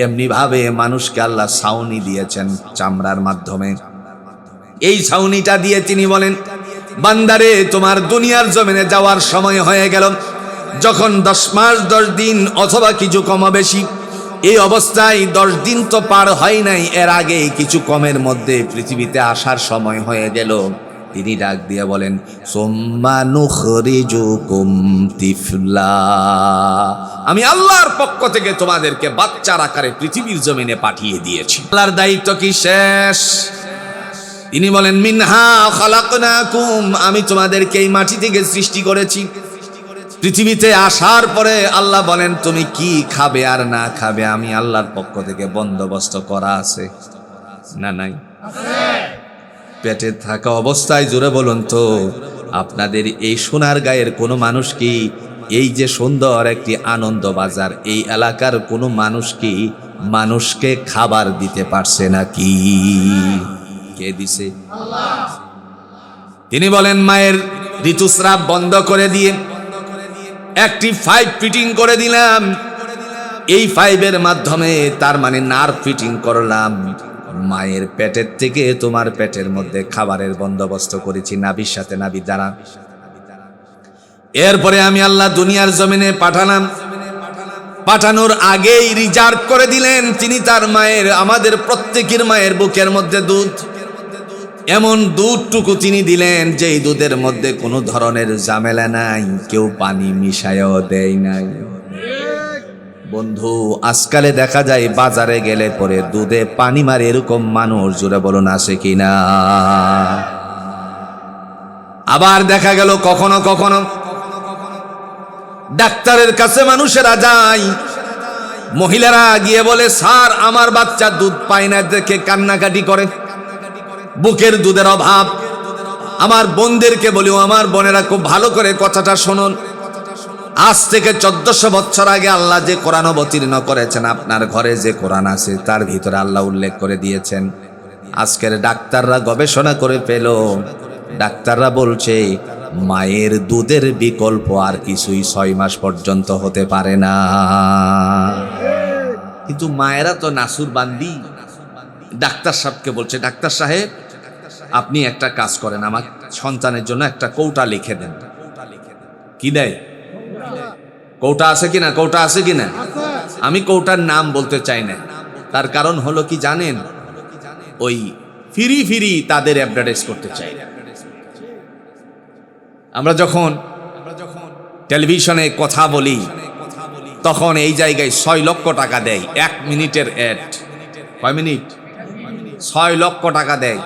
A: এমনি ভাবে মানুষকে আল্লাহ ছাউনি দিয়েছেন চামড়ার মাধ্যমে। এই ছাউনিটা দিয়ে তিনি বলেন, বান্দারে, তোমার দুনিয়ার জমিনে যাওয়ার সময় হয়ে গেল। যখন 10 মাস 10 দিন অথবা কিছু কম বেশি, এই অবস্থায় 10 দিন তো পার হয় নাই, এর আগে কিছু কমের মধ্যে পৃথিবীতে আসার সময় হয়ে গেল। তিনি ডাক দিয়ে বলেন, সুম্মা নুখরিজুকুম তিফলা, আমি আল্লাহর পক্ষ থেকে তোমাদেরকে বাচ্চার আকারে পৃথিবীর জমিনে পাঠিয়ে দিয়েছি। আল্লাহর দায়িত্ব কি শেষ? তিনি বলেন, মিনহা খালাকনাকুম, আমি তোমাদেরকে এই মাটি থেকে সৃষ্টি করেছি। পৃথিবীতে আসার পরে আল্লাহ বলেন, তুমি কি খাবে আর না খাবে আমি আল্লাহর পক্ষ থেকে বন্দোবস্ত করা আছে না নাই? পেটে থাকা অবস্থায় জোরে বলুন তো, আপনাদের এই সোনার গায়ের কোনো মানুষ কি, এই যে সুন্দর একটি আনন্দ বাজার, এই এলাকার কোনো মানুষ কি মানুষকে খাবার দিতে পারছে নাকি? কে দিছে? আল্লাহ। তিনি বলেন, মায়ের ঋতুস্রাব বন্ধ করে দিয়ে একটি 5 ফিটিং করে দিলাম। এই 5-এর মাধ্যমে, তার মানে নার্ভ ফিটিং করলাম, মায়ের পেটের থেকে তোমার পেটের মধ্যে খাবারের বন্দোবস্ত করেছি নাভির সাথে নাভি দ্বারা। এরপরে আমি আল্লাহ দুনিয়ার জমিনে পাঠালাম। পাঠানোর আগেই রিজার্ভ করে দিলেন তিনি তার মায়ের, আমাদের প্রত্যেকের মায়ের বুকের মধ্যে দুধ, এমন দুধটুকু তিনি দিলেন যে এই দুধের মধ্যে কোনো ধরনের ঝামেলা নাই, কেউ পানি মিশায়ও দেয় নাই। বন্ধু, আজকালে দেখা যায় বাজারে গেলে পরে দুধে পানি মারে এরকম মানুষ, জোরে বলুন আছে কিনা? আবার দেখা গেল কখনো কখনো ডাক্তারের কাছে মানুষেরা যায়, মহিলারা গিয়ে বলে, স্যার আমার বাচ্চা দুধ পায় না দেখে কান্নাকাটি করে, বুকের দুধের অভাব। আমার বোনদেরকে বলিও, আমার বোনেরা খুব ভালো করে কথাটা শুনুন। আজ থেকে 1400 বছর আগে আল্লাহ যে কোরআন অবতীর্ণ করেছেন, আপনার ঘরে যে কোরআন আছে তার ভিতরে আল্লাহ উল্লেখ করে দিয়েছেন। আজকের ডাক্তাররা গবেষণা করে পেল, ডাক্তাররা বলছে মায়ের দুধের বিকল্প আর কিছুই 6 মাস পর্যন্ত হতে পারে না। কিন্তু মায়েরা তো নাসুর বান্দি। ডাক্তার সাহেবকে বলছে, ডাক্তার সাহেব আপনি একটা কাজ করেন, আমার সন্তানের জন্য একটা কৌটা লিখে দেন। কি দেয়? কৌটা আছে কিনা? কৌটা আছে কিনা? আমি কৌটার নাম বলতে চাই না, তার কারণ হলো কি জানেন, ওই ফিরি ফিরি তাদের অ্যাডভার্টাইজ করতে চাই। আমরা যখন টেলিভিশনে কথা বলি তখন এই জায়গায় 6 লক্ষ টাকা দেয় 1 মিনিটের অ্যাড। কয় মিনিট? 6 লক্ষ টাকা দেয়।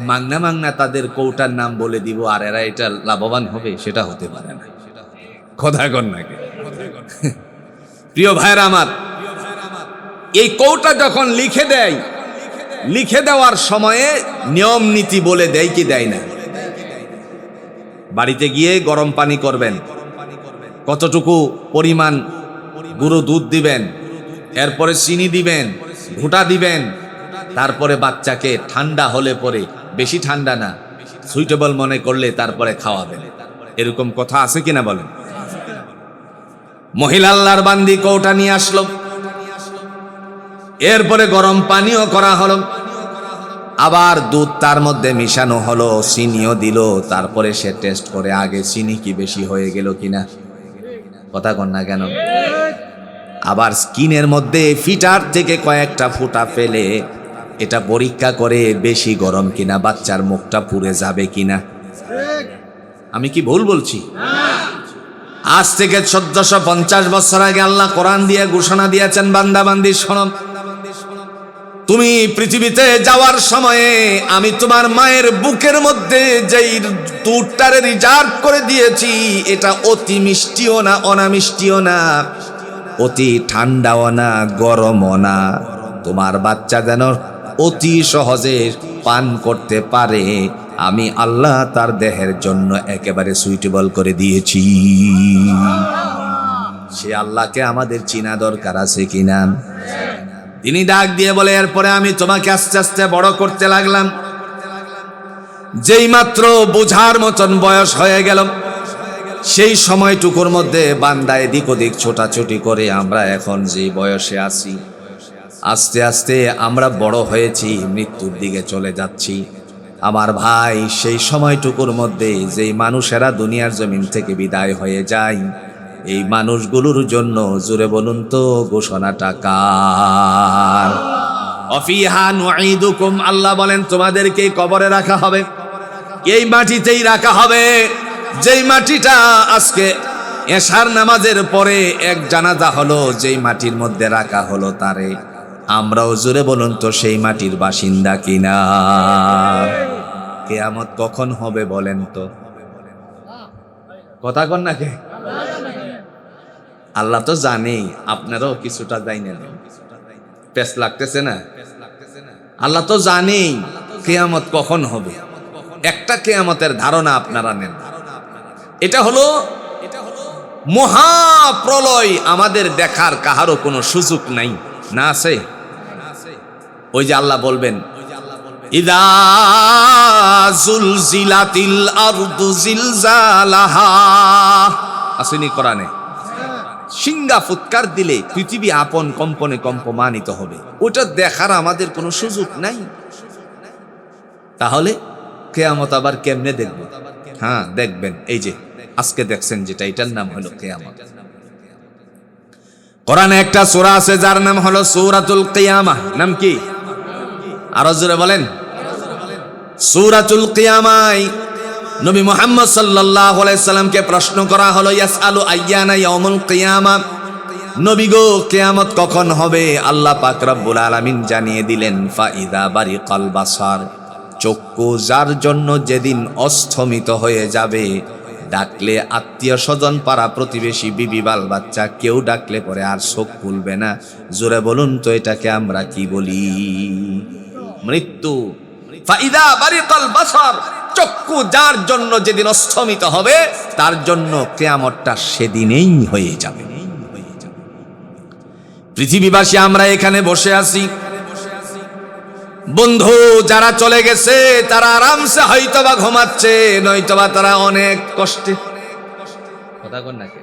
A: মাগনা মাগনা তাদের কৌটার নাম বলে দিব, আর এরা এটা লাভবান হবে, সেটা হতে পারে না। কথা কন নাকি? প্রিয় ভাইরা আমার, এই কৌটা যখন লিখে দেয়, লিখে দেওয়ার সময়ে নিয়ম নীতি বলে দেয় কি দেয় না? বাড়িতে গিয়ে গরম পানি করবেন, কতটুকু পরিমাণ গুঁড়ো দুধ দিবেন, এরপরে চিনি দিবেন, ঘুঁটা দিবেন, তারপরে বাচ্চাকে ঠান্ডা হলে পরে, বেশি ঠান্ডা না, সুইটেবল মনে করলে তারপরে খাওয়াবেন। এরকম কথা আছে কিনা বলেন? মহিলা আল্লাহর বান্দি কৌটা নিয়ে আসলো, এরপরে গরম পানিও করা হলো, আবার দুধ তার মধ্যে মিশানো হলো, চিনিও দিল, তারপরে সে টেস্ট করে আগে চিনি কি বেশি হয়ে গেল কিনা। কথা কন না কেন? আবার স্কিনের মধ্যে ফিটার থেকে কয়েকটা ফুটা ফেলে এটা পরীক্ষা করে বেশি গরম কিনা, বাচ্চার মুখটা পুড়ে যাবে কিনা। আমি কি ভুল বলছি? আজ থেকে 1450 বছর আগে আল্লাহ কোরআন দিয়ে ঘোষণা দিয়েছেন, বান্দা বান্দি শোনো, তুমি পৃথিবীতে যাওয়ার সময়ে আমি তোমার মায়ের বুকের মধ্যে যেই দুধটারে রিজার্ভ করে দিয়েছি, এটা অতি মিষ্টিও না অনামিষ্টিও না, অতি ঠান্ডাও না গরমও না, তোমার বাচ্চা যেন অতি সহজে পান করতে পারে, আমি আল্লাহ তার দেহের জন্য একেবারে সুইটেবল করে দিয়েছি। সে আল্লাহকে আমাদের চিনা দরকার আছে কিনা? তিনি ডাক দিয়ে বলে, এরপরে আমি তোমাকে আস্তে আস্তে বড় করতে লাগলাম। যেই মাত্র বোঝার মতন বয়স হয়ে গেল, সেই সময়টুকুর মধ্যে বান্দা এদিক ওদিক ছোটাছুটি করে আমরা এখন যে বয়সে আছি, আস্তে আস্তে আমরা বড় হয়েছি, মৃত্যুর দিকে চলে যাচ্ছি। আমার ভাই, সেই সময়টুকুর মধ্যে যেই মানুষেরা দুনিয়ার জমিন থেকে বিদায় হয়ে যায়, এই মানুষগুলোর জন্য জুড়ে বলুন তো ঘোষণাটা কার? অফিহা নুঈদুকুম, আল্লাহ বলেন তোমাদেরকে কবরে রাখা হবে, এই মাটিতেই রাখা হবে। যেই মাটিটা আজকে এশার নামাজের পরে এক জানাজা হলো, যেই মাটির মধ্যে রাখা হলো তারে আমরাও জুড়ে বলুন তো সেই মাটির বাসিন্দা কিনা? কিয়ামত কখন হবে বলেন তো? কথা কন না কে? আল্লাহ তো জানেই, আপনারাও কিছুটা জানেন। পেস লাগতেছে না? আল্লাহ তো জানেই কিয়ামত কখন হবে। একটা কিয়ামতের ধারণা আপনারা নেন, এটা হলো মহাপ্রলয়, আমাদের দেখার কাহারও কোনো সুযোগ নাই, না আছে? ওই যে আল্লাহ বলবেন, ইদা জুলজিলাতিল আরদু জিলজালাহা, আসেনি কোরআনে? সিংহা ফুৎকার দিলে পৃথিবী আপন কম্পনে কম্পমানিত হবে, ওটা দেখার আমাদের কোনো সুযোগ নাই। তাহলে কিয়ামত আবার কেমনে দেখবেন? হ্যাঁ দেখবেন, এই যে আজকে দেখছেন যেটা, এটার নাম হলো কিয়ামত। কোরআনে একটা সূরা আছে যার নাম হলো সূরাতুল কিয়ামাহ। নাম কি? আরো জোরে বলেন। সূরাতুল কিয়ামায় নবী মুহাম্মদ সাল্লাল্লাহু আলাইহি সাল্লামকে প্রশ্ন করা হলো, ইয়াসআলু আইয়ানা ইয়াউমুল কিয়ামা, নবী গো কিয়ামত কখন হবে? আল্লাহ পাক রব্বুল আলামিন জানিয়ে দিলেন, ফাইদা বারিকাল বাসার, চক্ষু যার জন্য যেদিন অস্তমিত হয়ে যাবে, ডাকলে আত্মীয় স্বজন পাড়া প্রতিবেশী বিবি বাল বাচ্চা কেউ ডাকলে পরে আর চোখ খুলবে না। জোরে বলুন তো এটাকে আমরা কি বলি? মৃত্যু। ফাইদা বারিকাল বাসার, চক্ষু যার জন্য যেদিন অস্তমিত হবে তার জন্য কিয়ামতটা সেদিনেই হয়ে যাবে। পৃথিবীবাসী আমরা এখানে বসে আছি, বন্ধু যারা চলে গেছে তারা আরামসে হয়তোবা ঘুমাচ্ছে, নয়তোবা তারা অনেক কষ্টে। কথা কন নাকি?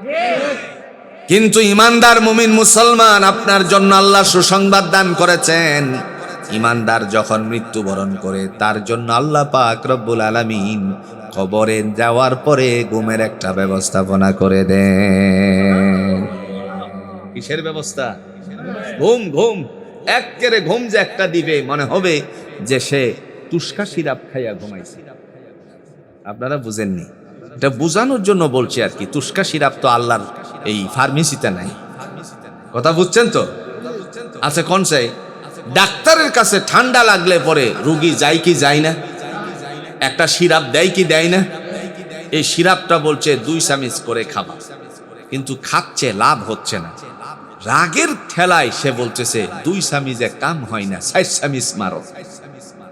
A: কিন্তু ইমানদার মুমিন মুসলমান, আপনার জন্য আল্লাহ সুসংবাদ দান করেছেন। ইমানদার যখন মৃত্যুবরণ করে তার জন্য আল্লাহ পাক রব্বুল আলামিন কবরে যাওয়ার পরে ঘুমের একটা ব্যবস্থাপনা করে দেন। কিসের ব্যবস্থা? ঘুম। ঘুম একেবারে ঘুম যে একটা দিবে মনে হবে যে সে তুস্কা সিরাপ খাইয়া ঘুমাইছে। আপনারা বুঝেননি, এটা বোঝানোর জন্য বলছি আর কি। তুস্কা সিরাপ তো আল্লাহর এই ফার্মেসিতে নাই। কথা বুঝছেন তো? আচ্ছা কোন চাই? ডাক্তারের কাছে ঠান্ডা লাগলে পরে রোগী যায় কি যায় না? একটা সিরাপ দেয় কি দেয় না? এই সিরাপটা বলছে 2 চামচ করে খাবা, কিন্তু খাচ্ছে লাভ হচ্ছে না। রাগের ঠেলায় সে বলতেছে 2 চামচে কাম হয় না, 4 চামচ মারো।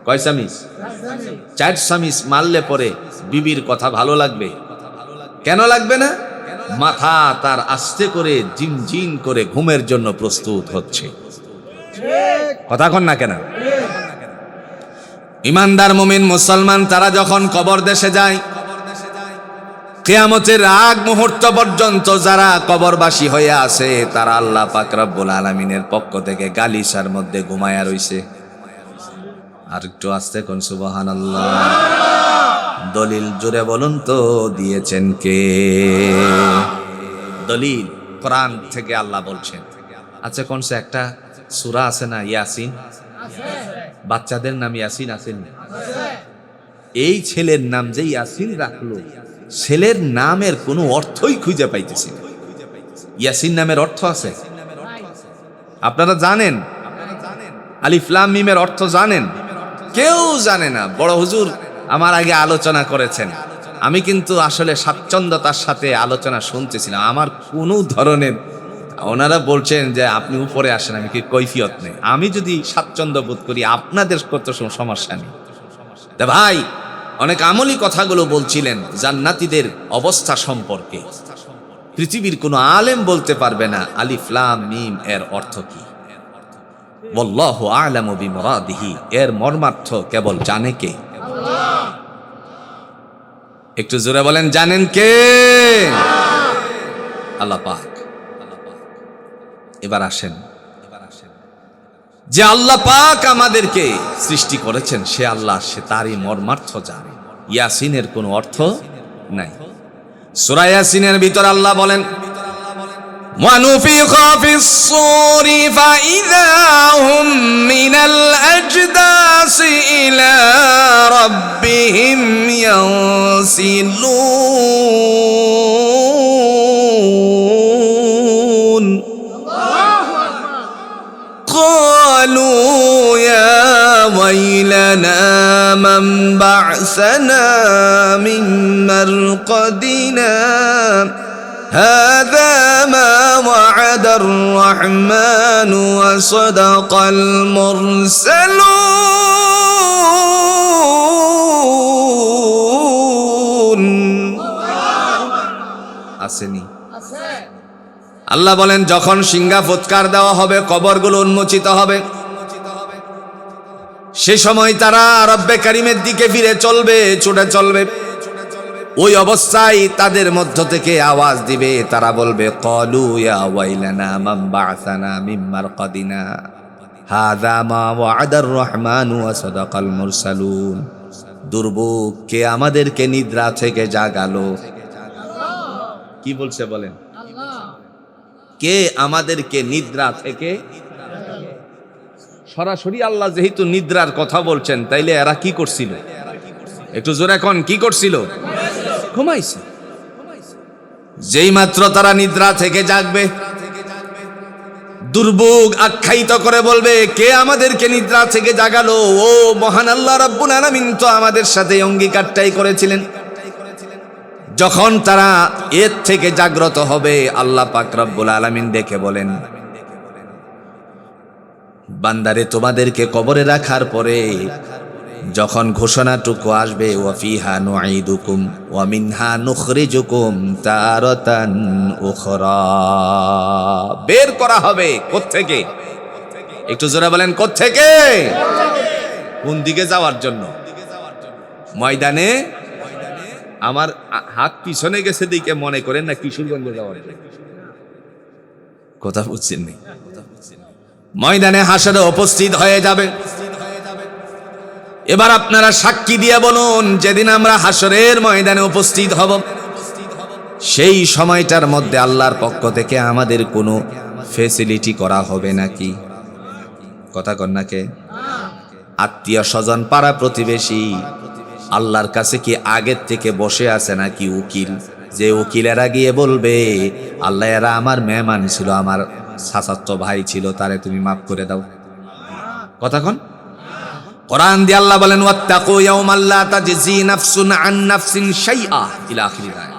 A: কয় চামচ? 4 চামচ মারলে পরে বিবির কথা ভালো লাগবে? কেন লাগবে না? মাথা তার আস্তে করে জিনজিন করে ঘুমের জন্য প্রস্তুত হচ্ছে। কথা কন না কেন? ইমানদার মুমিন মুসলমান তারা যখন কবর দেশে যায়, কিয়ামতের আগ মুহূর্ত পর্যন্ত যারা কবরবাসী হয়ে আছে তারা আল্লাহ পাক রব্বুল আলামিনের পক্ষ থেকে গালিচার মধ্যে ঘুমায়া রইছে। আর একটু আস্তে কোন সুবহানাল্লাহ। দলিল জোরে বলুন তো দিয়েছেন কে? দলিল কোরআন থেকে আল্লাহ বলছেন। আচ্ছা কোন সে একটা সূরা আছে না, ইয়াসিন? বাচ্চাদের নাম ইয়াসিন আছে না? এই ছেলের নাম যে ইয়াসিন রাখলো, ছেলের নামের কোনো অর্থই খুঁজে পাইতেছি না। ইয়াসিন নামের অর্থ আছে? আপনারা জানেন? আলিফ লাম মিমের অর্থ জানেন? কেউ জানে না। বড় হুজুর আমার আগে আলোচনা করেছেন, আমি কিন্তু আসলে স্বাচ্ছন্দ্যতার সাথে আলোচনা শুনতেছিলাম। আমার কোনো ধরনের, ওনারা বলছেন যে আপনি উপরে আসেন, আমি কি কৈফিয়ত নেই। আমি যদি স্বাচ্ছন্দ্য বোধ করি আপনাদের কত সমস্যা নেই। তা ভাই অনেক আমলি কথাগুলো বলছিলেন জান্নাতীদের অবস্থা সম্পর্কে। পৃথিবীর কোনো আলেম বলতে পারবে না আলিফ লাম মিম এর অর্থ কি। ওয়াল্লাহু আ'লামু বিমুরাদিহি, এর মর্মার্থ কেবল জানে কে? আল্লাহ। একটু জোরে বলেন, জানেন কে? আল্লাহ পাক। এবার আসেন, যে আল্লাহ পাক আমাদেরকে সৃষ্টি করেছেন সে আল্লাহ, সে তারই মর্মার্থ জানে। ইয়াসিনের কোনো অর্থ নাই। সূরা ইয়াসিনের ভিতর আল্লাহ বলেন وَنُفِخَ فِي الصُّورِ فَإِذَا هُمْ مِنَ الْأَجْدَاثِ إِلَى رَبِّهِمْ يَنْسِلُونَ قَالُوا يَا وَيْلَنَا مَنْ بَعَثَنَا مِنْ مَرْقَدِنَا هذا ما وعد الرحمن وصدق المرسلون আসেনি? আল্লাহ বলেন যখন সিংহা ফুৎকার দেওয়া হবে, কবরগুলো উন্মোচিত হবে, সে সময় তারা রব্বে কারীমের দিকে ফিরে চলবে, ছুটে চলবে। ওই অবস্থায় তাদের মধ্য থেকে আওয়াজ দিবে, তারা বলবে ক্বালু ইয়া ওয়াইলানা মান বা'সানা মিন মারকাদিনা হাযা মা ওয়া'দার রহমানু ওয়া সাদাকাল মুরসালুন। দুর্ভোগ, কে আমাদেরকে নিদ্রা থেকে জাগালো? কি বলছে বলেন? কে আমাদেরকে নিদ্রা থেকে? সরাসরি আল্লাহ যেহেতু নিদ্রার কথা বলছেন, তাইলে এরা কি করছিল? একটু জোরে কোন, কি করছিল? ঘুমাইছে। যেই মাত্র তারা নিদ্রা থেকে জাগবে, দুর্ভোগ আখ্যায়িত করে বলবে কে আমাদেরকে নিদ্রা থেকে জাগালো? ও মহান আল্লাহ রাব্বুল আলামিন তো আমাদের সাথে অঙ্গীকারটাই করেছিলেন, যখন তারা এর থেকে জাগ্রত হবে, আল্লাহ পাক রব্বুল আলামিন দেখে বলেন, বান্দারে তোমাদেরকে কবরে রাখার পরে যখন ঘোষণাটুকু আসবে, ওয়া ফিহা নুঈদুকুম ওয়া মিনহা নুখরিজুকুম তারাতান উখরা, বের করা হবে কোত্থেকে? একটু জোরে বলেন, কোত্থেকে? কোন দিকে যাওয়ার জন্য? ময়দানে। আমার হাত পিছনে গেছে দিকে মনে করেন না কিশোরগঞ্জে যাওয়ার জন্য। কথা বুঝছেন নি? ময়দানে হাসরে উপস্থিত হয়ে যাবে। এবার আপনারা সাক্ষী দিয়ে বলুন, যেদিন আমরা হাসরের ময়দানে উপস্থিত হব, সেই সময়টার মধ্যে আল্লাহর পক্ষ থেকে আমাদের কোনো ফেসিলিটি করা হবে নাকি? কথা কন নাকে? আত্মীয় স্বজন, পাড়া প্রতিবেশী আল্লাহর কাছে কি আগের থেকে বসে আছে নাকি উকিল? যে উকিলেরা গিয়ে বলবে, আল্লাহ এরা আমার মেহমান ছিল, আমার চাচাতো ভাই ছিল, তারে তুমি মাফ করে দাও। কথা কন? কোরআন দিয়ে আল্লাহ বলেন, ওয়াত্তাকু ইয়াওমান লা তাজজি নাফসুন আন নাফসিন শাইআ ইলা আখিরিল আয়াত।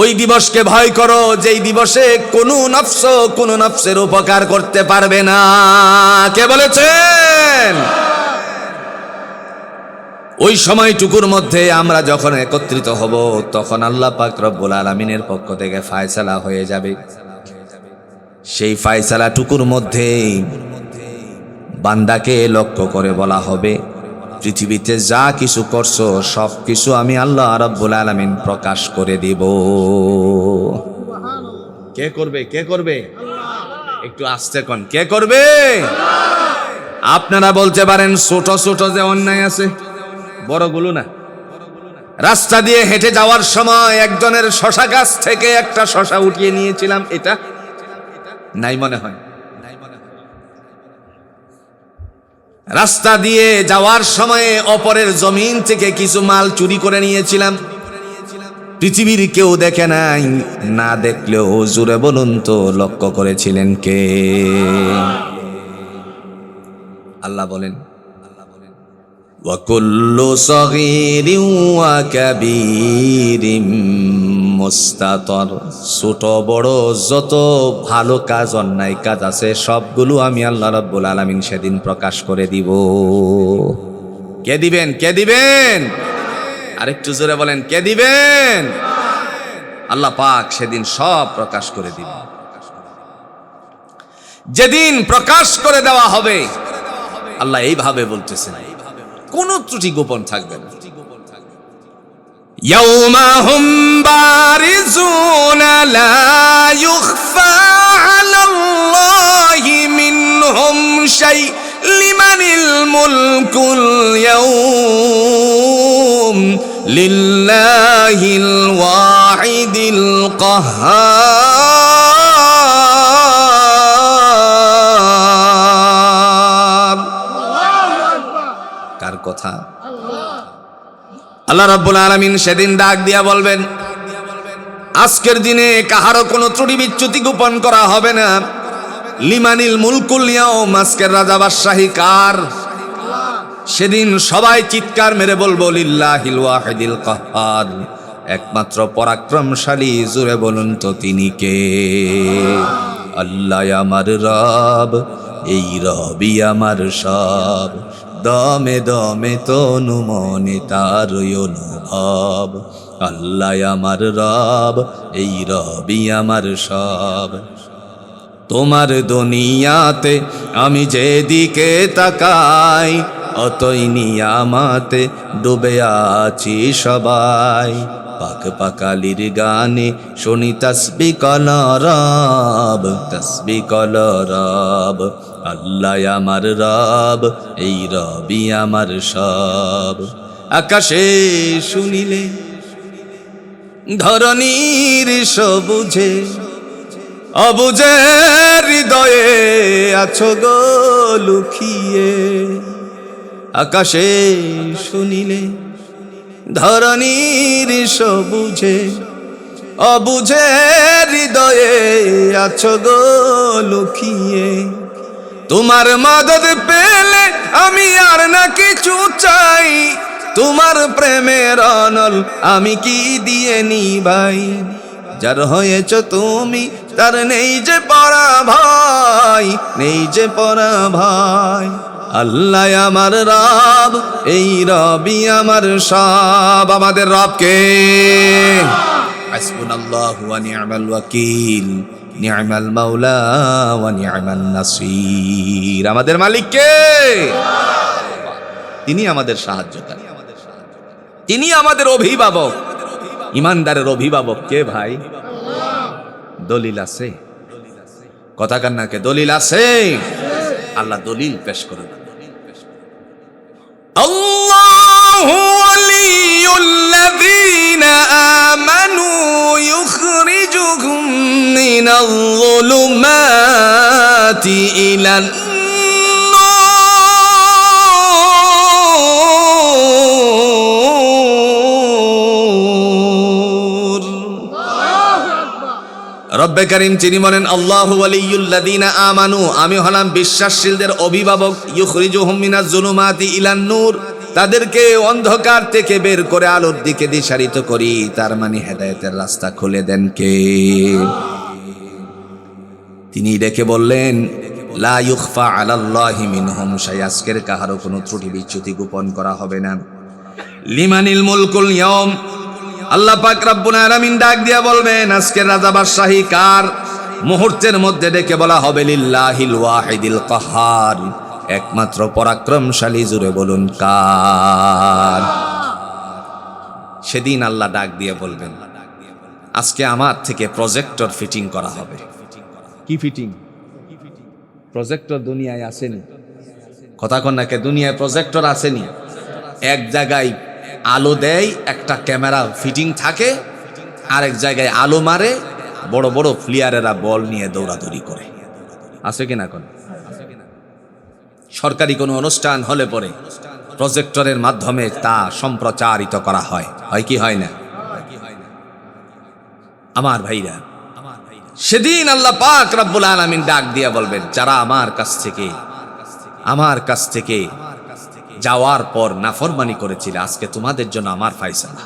A: ওই দিবসকে ভয় করো যেই দিবসে কোনো নফস কোনো নফসের উপকার করতে পারবে না। কে বলেছেন? ওই সময়টুকুর মধ্যে আমরা যখন একত্রিত হব, তখন আল্লাহ পাক রব্বুল আলামিনের পক্ষ থেকে ফায়সালা হয়ে যাবে। সেই ফায়সালাটুকুর মধ্যে বান্দাকে লক্ষ্য করে বলা হবে, পৃথিবীতে যা কিছু করছো সব কিছু আমি আল্লাহ রাব্বুল আলামিন প্রকাশ করে দিব। কে করবে? কে করবে? একটু আস্তে কোন, কে করবে? আপনারা বলতে পারেন ছোট ছোট যে অন্যায় আছে, বড়গুলো না। রাস্তা দিয়ে হেঁটে যাওয়ার সময় একজনের শশা গাছ থেকে একটা শশা উঠিয়ে নিয়েছিলাম, এটা নাই মনে হয়। রাস্তা দিয়ে যাওয়ার সময়ে অপরের জমিন থেকে কিছু মাল চুরি করে নিয়েছিলাম, পৃথিবীর কেউ দেখে নাই। না দেখলেও জোরে বলুন তো, লক্ষ্য করেছিলেন কে? আল্লাহ বলেন, ওয়া কুল্লু সগীরিন ওয়া কাবীরিন মুস্তাতর, ছোট বড় যত ভালো কাজ অন্যায় কাজ আছে সবগুলো আমি আল্লাহ রাব্বুল আলামিন সেদিন প্রকাশ করে দিব। কে দিবেন? কে দিবেন? আরেকটু জোরে বলেন, কে দিবেন? আল্লাহ পাক সেদিন সব প্রকাশ করে দিবেন। যেদিন প্রকাশ করে দেওয়া হবে, আল্লাহ এইভাবে বলতেছেন, কোন ত্রুটি গোপন থাকবে না। ইয়াউমা হুম বারিজুনা লা ইউখফা আলাল্লাহি মিনহুম শাই লিমানিল মুলকুল ইয়াউম লিল্লাহিল ওয়াহিদিল কাহ্হার। কার কথা? আল্লাহ রাব্বুল আলামিন সেদিন ডাক দিয়া বলবেন, আজকের দিনে কাহারও কোনো ত্রুটি বিচ্যুতি গোপন করা হবে না। লিমানিল মুলকুল ইয়াউম, আজকের রাজা বাদশাহী কার? সেদিন সবাই চিৎকার মেরে বলবো, লিল্লাহিল ওয়াহিদিল কাহ্হার, একমাত্র পরাক্রমশালী। জোরে বলুন তো তিনি কে? আল্লাহ আমার রব, এই রবি আমার সব, দমে দমে তনু মনে তার অনুভব। আল্লাহ আমার রব, এই রবি আমার সব। তোমার দুনিয়াতে আমি যেদিকে তাকাই, অতই নিয়ামাতে ডুবে আছি সবাই। পাক পাকালির গানে শুনি তাসবিহ কলরব, তাসবিহ কলরব। আল্লাহ আমার রব, এই রবি আমার সব। আকাশে শুনিলে ধরণীর সবুজে, অবুঝে হৃদয়ে আছো গো লুকিয়ে। আকাশে শুনিলে ধরণীর সবুজে, অবুঝে হৃদয়ে আছো গো লুকিয়ে। তোমার মদদ পেলে আমি আর না কিছু চাই, তোমার প্রেমের অনল আমি কি দিয়ে নিভাই। যার হয়েছ তুমি তার নেই যে পরা ভাই, নেই যে পরা ভাই। আল্লাহ আমার রব, এই রবি আমার সব। আমাদের রব কে? হাসবুনাল্লাহু ওয়া নি'মাল ওয়াকিল, নি'মাল মাওলা ওয়া নি'মান নাসির। আমাদের মালিক কে? তিনি আমাদের সাহায্যকারী, তিনি আমাদের অভিভাবক। ইমানদারের অভিভাবক কে ভাই? দলিল আছে? কথা কান্নাকে দলিল আছে? আল্লাহ দলিল পেশ করেন। আল্লাহু ওয়ালিয়ুল্লাযীনা আমানু ইউখরিজুহুম মিনাল যুলুমাতি ইলান রব্বে করিম তিনি বলেন আল্লাহু ওয়ালিয়ুল্লাযীনা আমানু, আমি হলাম বিশ্বাসশীলদের অভিভাবক। ইউখরিজুহুম মিনাজ যুলুমাতি ইলান নূর, তাদেরকে অন্ধকার থেকে বের করে আলোর দিকে দিশারিত করি। তার মানে হেদায়েতের রাস্তা খুলে দেন কে? তিনি ডেকে বললেন লা ইউখফা আলাল্লাহি মিনহুম শাই, আজকের কাহারও কোনো ত্রুটি বিচ্যুতি গোপন করা হবে না। লিমানিল মুলকুল ইয়াউম, আল্লাহ পাক রব্বুল আলামিন ডাক দিয়া বলবেন আজকের রাজা বাদশাহী কার? মুহূর্তের মধ্যে ডেকে বলা হবে লিল্লাহিল ওয়াহিদিল কাহ্হার, একমাত্র পরাক্রমশালী। জুড়ে বলুন কার? সেদিন আল্লাহ ডাক দিয়ে বলবেন আজকে আমার থেকে প্রজেক্টর ফিটিং করা হবে। কি ফিটিং? প্রজেক্টর দুনিয়ায় আসেনি। কথা কন নাকি? দুনিয়ায় প্রজেক্টর আসেনি। এক জায়গায় আলো দেয়, একটা ক্যামেরা ফিটিং থাকে, আরেক জায়গায় আলো মারে, বড় বড় প্লেয়ারেরা বল নিয়ে দৌড়াদৌড়ি করে। আছে কিনা? কোন সরকারি কোনো অনুষ্ঠান হলে পরে প্রজেক্টরের মাধ্যমে তা সম্প্রচারিত করা হয়, হয় কি হয় না? আমার ভাইরা, সেদিন আল্লাহ পাক রব্বুল আলামিন ডাক দিয়া বলবেন যারা আমার কাছ থেকে যাওয়ার পর নাফরমানি করেছিল, আজকে তোমাদের জন্য আমার ফায়সালা।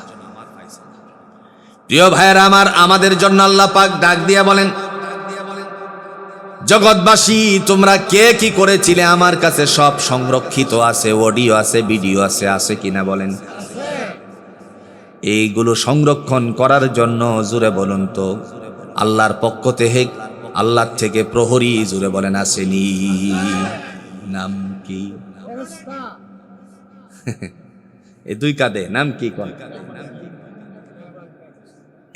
A: প্রিয় ভাইয়েরা আমার, আমাদের জন্য আল্লাহ পাক ডাক দিয়া বলেন জগৎবাসী তোমরা কে কি করেছিলে আমার কাছে সব সংরক্ষিত আছে, অডিও আছে, ভিডিও আছে। আছে কিনা বলেন? এইগুলো সংরক্ষণ করার জন্য জুড়ে বলুন তো আল্লাহর পক্ষ থেকে, আল্লাহর থেকে প্রহরী জুড়ে বলেন আসেনি? নাম কি? এই দুই কাঁধে নাম কি? কোন?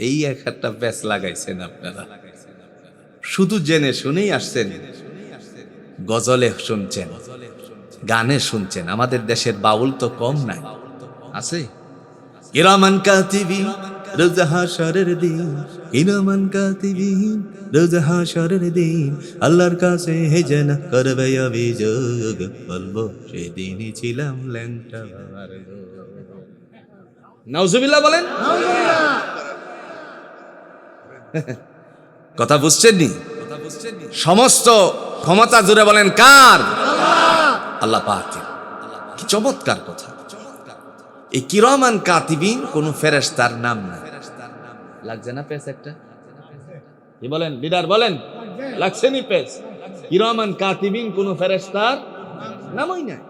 A: এই একটা প্যাচ লাগাইছেন আপনারা, শুধু জেনে শুনেই আসছেন। গজলে শুনছেন, গানে শুনছেন। আমাদের দেশের বাউল তো কম নাই, আছে। কিরামান কাতিবিন রোজ হাশরের দিন, কিরামান কাতিবিন রোজ হাশরের দিন, আল্লাহর কাছে হেজেন করবে অভিযোগ, বলবো সেদিনই ছিলাম ল্যাংটা বাবার। নাউজুবিল্লাহ বলেন। কথা বুঝছেন নি? সমস্ত ক্ষমতা জুড়ে বলেন কার? আল্লাহ পাকের। কি চমৎকার কথা! এই কিরামান কাতিবিন কোন ফেরেশতার নাম না। লাগছে না পেস একটা? কি বলেন লিডার? বলেন লাগছে নি পেস? কিরামান কাতিবিন কোন ফেরেশতার নামই নাই।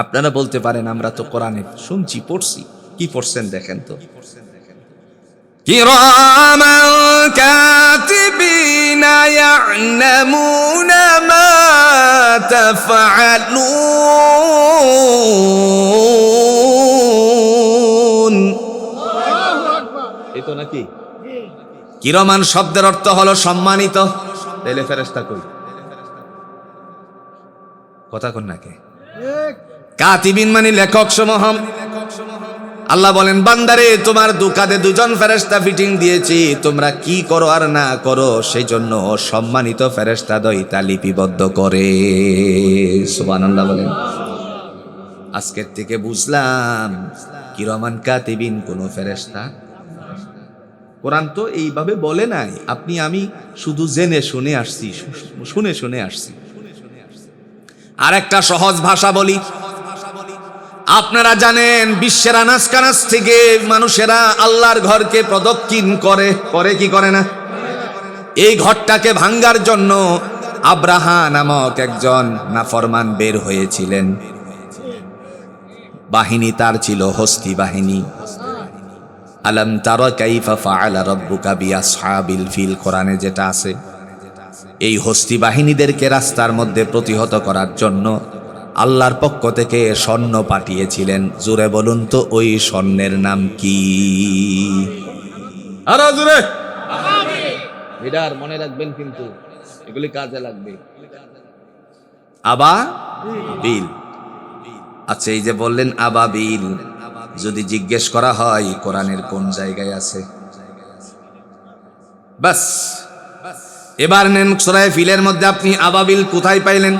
A: আপনারা বলতে পারেন আমরা তো কোরআনে শুনছি, পড়ছি। কি পড়ছেন দেখেন তো। কিরামান কাতিবিনা ইয়া'লামুনা মা তাফআলুন। এই তো নাকি? কিরামান শব্দের অর্থ হলো সম্মানিত। তাইলে ফেরেশতা কই? কথা কোন নাকি? কাতিবিন মানে লেখক সমূহ। আল্লাহ বলেন বান্দারে তোমার দুকাদে দুজন ফেরেশতা ফিটিং দিয়েছি, তোমরা কি করো আর না করো সেই জন্য সম্মানিত ফেরেশতা দ্বৈতা লিপিবদ্ধ করে। সুবহানাল্লাহ বলেন। আজকের থেকে বুঝলাম কিরামান কাতিবিন কোন ফেরেশতা। কোরআন তো এইভাবে বলে নাই, আপনি আমি শুধু জেনে শুনে আসছি, শুনে আসছি। আর একটা সহজ ভাষা বলি, আপনারা জানেন বিশ্বের আনাচ কানাচ থেকে মানুষেরা আল্লাহর ঘরকে প্রদক্ষিণ করে কি করে না? এই ঘরটাকে ভাঙ্গার জন্য আব্রাহা নামক একজন নাফরমান বের হয়েছিলেন। বাহিনী তার ছিল হস্তি বাহিনী। আলাম তারা কাইফা ফাআলা রাব্বুকা বিআসহাবিল ফিল, কোরআনে যেটা আছে। এই হস্তি বাহিনীদেরকে রাস্তার মধ্যে প্রতিহত করার জন্য আল্লাহর পক্ষ থেকে সৈন্য পাঠিয়েছিলেন। জোরে বলুন তো ওই সৈন্যের নাম কি? আরো জোরে। লিডার মনে রাখবেন কিন্তু এগুলি কাজে লাগবে। আবাবিল। আচ্ছা, এই যে বললেন আবাবিল, যদি জিজ্ঞেস করা হয় কোরআনের কোন জায়গায় আছে, বাস এবার নেন সূরা ফিলের মধ্যে আপনি আবাবিল কোথায় পাইলেন?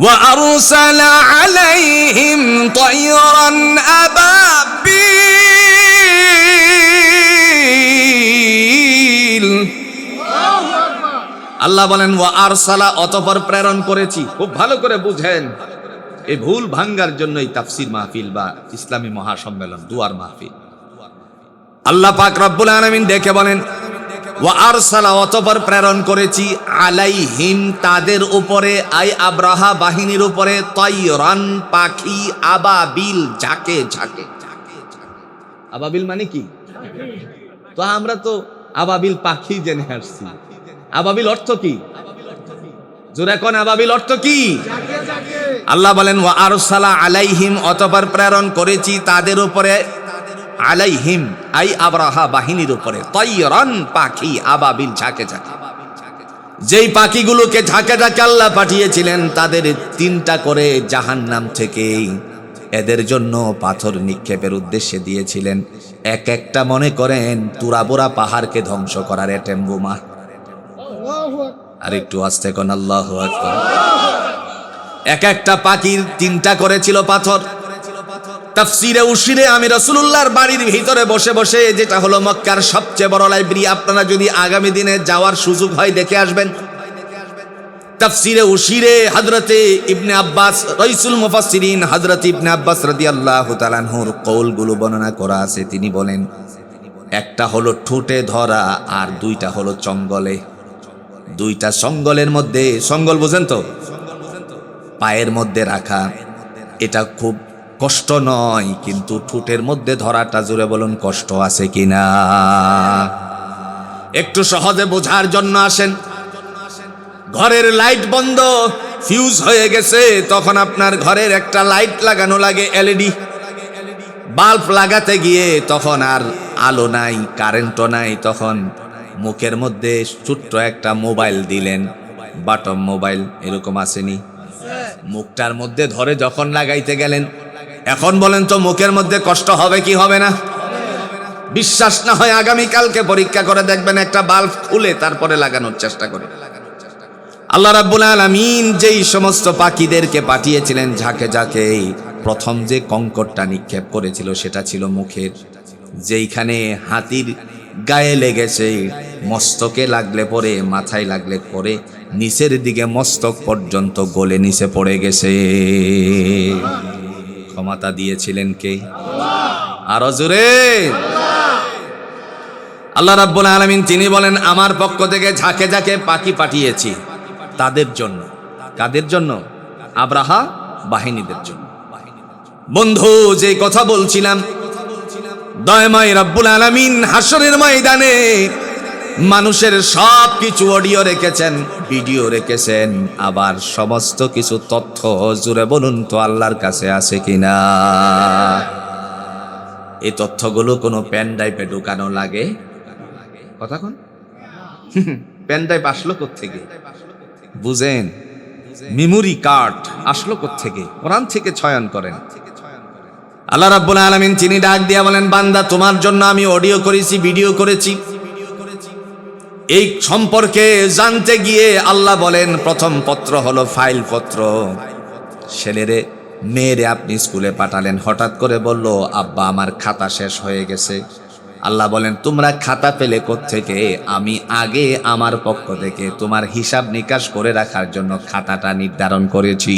A: ওয়া আরসালা আলাইহিম তায়রান আবাবিল। আল্লাহ বলেন ওয়া আরসালা, অতঃপর প্রেরণ করেছি। খুব ভালো করে বুঝেন, এই ভুল ভাঙ্গার জন্যই তাফসীর মাহফিল বা ইসলামী মহাসম্মেলন, দুয়ার মাহফিল। আল্লাহ পাক রব্বুল আলামিন দেখে বলেন ওয়া আরসালা, অতঃপর প্রেরণ করেছি, আলাইহিম, তাদের উপরে, আই আব্রাহা বাহিনীর উপরে, তায়রান, পাখি, আবাবিল, ঝাঁকে ঝাঁকে। আবাবিল মানে কি? তো আমরা তো আবাবিল পাখি জেনে আসছি। আবাবিল অর্থ কি? জোরে কোন আবাবিল অর্থ কি? আল্লাহ বলেন ওয়া আরসালা আলাইহিম, অতঃপর প্রেরণ করেছি তাদের উপরে, আলাইহিম আই আব্রাহা বাহিনীর উপরে, তায়রান, পাখি, আবাবিল, ঝাঁকে ঝাঁকে। যেই পাখিগুলোকে ঝাঁকে ঝাঁকে আল্লাহ পাঠিয়েছিলেন তাদের 3টা করে জাহান্নাম থেকে এদের জন্য পাথর নিক্ষেপের উদ্দেশ্যে দিয়েছিলেন। এক একটা মনে করেন তুরাবোরা পাহাড়কে ধ্বংস করার অ্যাটেম বোমা। আর একটু আস্তে কোন আল্লাহু আকবার। এক একটা পাখির 3টা করেছিল পাথর। তাফসিরে উশিরে আমি রাসূলুল্লাহর বাড়ির ভিতরে বসে বসে, যেটা হলো মক্কার সবচেয়ে বড় লাইব্রেরি, আপনারা যদি আগামী দিনে যাওয়ার সুযোগ হয় দেখে আসবেন। তাফসিরে উশিরে হযরতে ইবনে আব্বাস, রাইসুল মুফাসসিরিন হযরত ইবনে আব্বাস রাদিয়াল্লাহু তাআলা আনহুর কওলগুলো বর্ণনা করা আছে। তিনি বলেন একটা হলো ঠোঁটে ধরা আর 2টা হলো চঙ্গলে। 2টা চঙ্গলের মধ্যে, চঙ্গল বুঝেন তো, পায়ের মধ্যে রাখা। এটা খুব কষ্ট নয়, কিন্তু ঠোঁটের মধ্যে ধরাটা, জোরে বলুন কষ্ট আছে কিনা? একটু সহজে বোঝার জন্য আসেন, ঘরের লাইট বন্ধ, ফিউজ হয়ে গেছে, তখন আপনার ঘরের একটা লাইট লাগানো লাগে, এলইডি বাল্ব লাগাতে গিয়ে তখন আর আলো নাই, কারেন্টও নাই, তখন মুখের মধ্যে ছোট্ট একটা মোবাইল দিলেন, বাটম মোবাইল, এরকম আসেনি? মুখটার মধ্যে ধরে যখন লাগাইতে গেলেন, এখন বলেন তো মুখের মধ্যে কষ্ট হবে কি হবে না? বিশ্বাস না হয় আগামীকালকে পরীক্ষা করে দেখবেন, একটা বাল্ব খুলে তারপরে লাগানোর চেষ্টা করে। আল্লাহ রাব্বুল আলামিন যেই সমস্ত পাখিদেরকে পাঠিয়েছিলেন ঝাঁকে ঝাঁকে, প্রথম যে কঙ্করটা নিক্ষেপ করেছিল সেটা ছিল মুখের। যেইখানে হাতির গায়ে লেগেছে, মস্তকে লাগলে পরে, মাথায় লাগলে পরে, নিচের দিকে মস্তক পর্যন্ত গলে নিচে পড়ে গেছে। ক্ষমতা দিয়েছিলেন কে? আরো জোরে। আল্লাহ রাব্বুল আলামিন তিনি বলেন আমার পক্ষ থেকে ঝাঁকে ঝাঁকে পাখি পাঠিয়েছি তাদের জন্য। কাদের জন্য? আব্রাহা বাহিনীদের জন্য। বন্ধু, যে কথা বলছিলাম, দয়াময় রাব্বুল আলামিন হাসরের ময়দানে মানুষের সব কিছু অডিও রেখেছেন, ভিডিও রেখেছেন, আবার সমস্ত কিছু তথ্য, জুড়ে বলুন তো আল্লাহর কাছে আছে কিনা? এই তথ্যগুলো কোনো পেন ড্রাইভে ঢুকানো লাগে? কথা কোন? পেন ড্রাইভ আসলো কোত্থেকে? বুঝেন, মেমোরি কার্ড আসলো কোত্থেকে? কোরআন থেকে চয়ন করেন। আল্লাহ রাব্বুল আলামিন তিনি ডাক দিয়া বলেন, বান্দা তোমার জন্য আমি অডিও করেছি, ভিডিও করেছি। এই সম্পর্কে জানতে গিয়ে আল্লাহ বলেন প্রথম পত্র হলো ফাইল পত্র। ছেলেরে মেয়েরে আপনি স্কুলে পাঠালেন, হঠাৎ করে বলল আব্বা আমার খাতা শেষ হয়ে গেছে। আল্লাহ বলেন তোমরা খাতা পেলে কোত্থেকে? আমি আগে আমার পক্ষ থেকে তোমার হিসাব নিকাশ করে রাখার জন্য খাতাটা নির্ধারণ করেছি।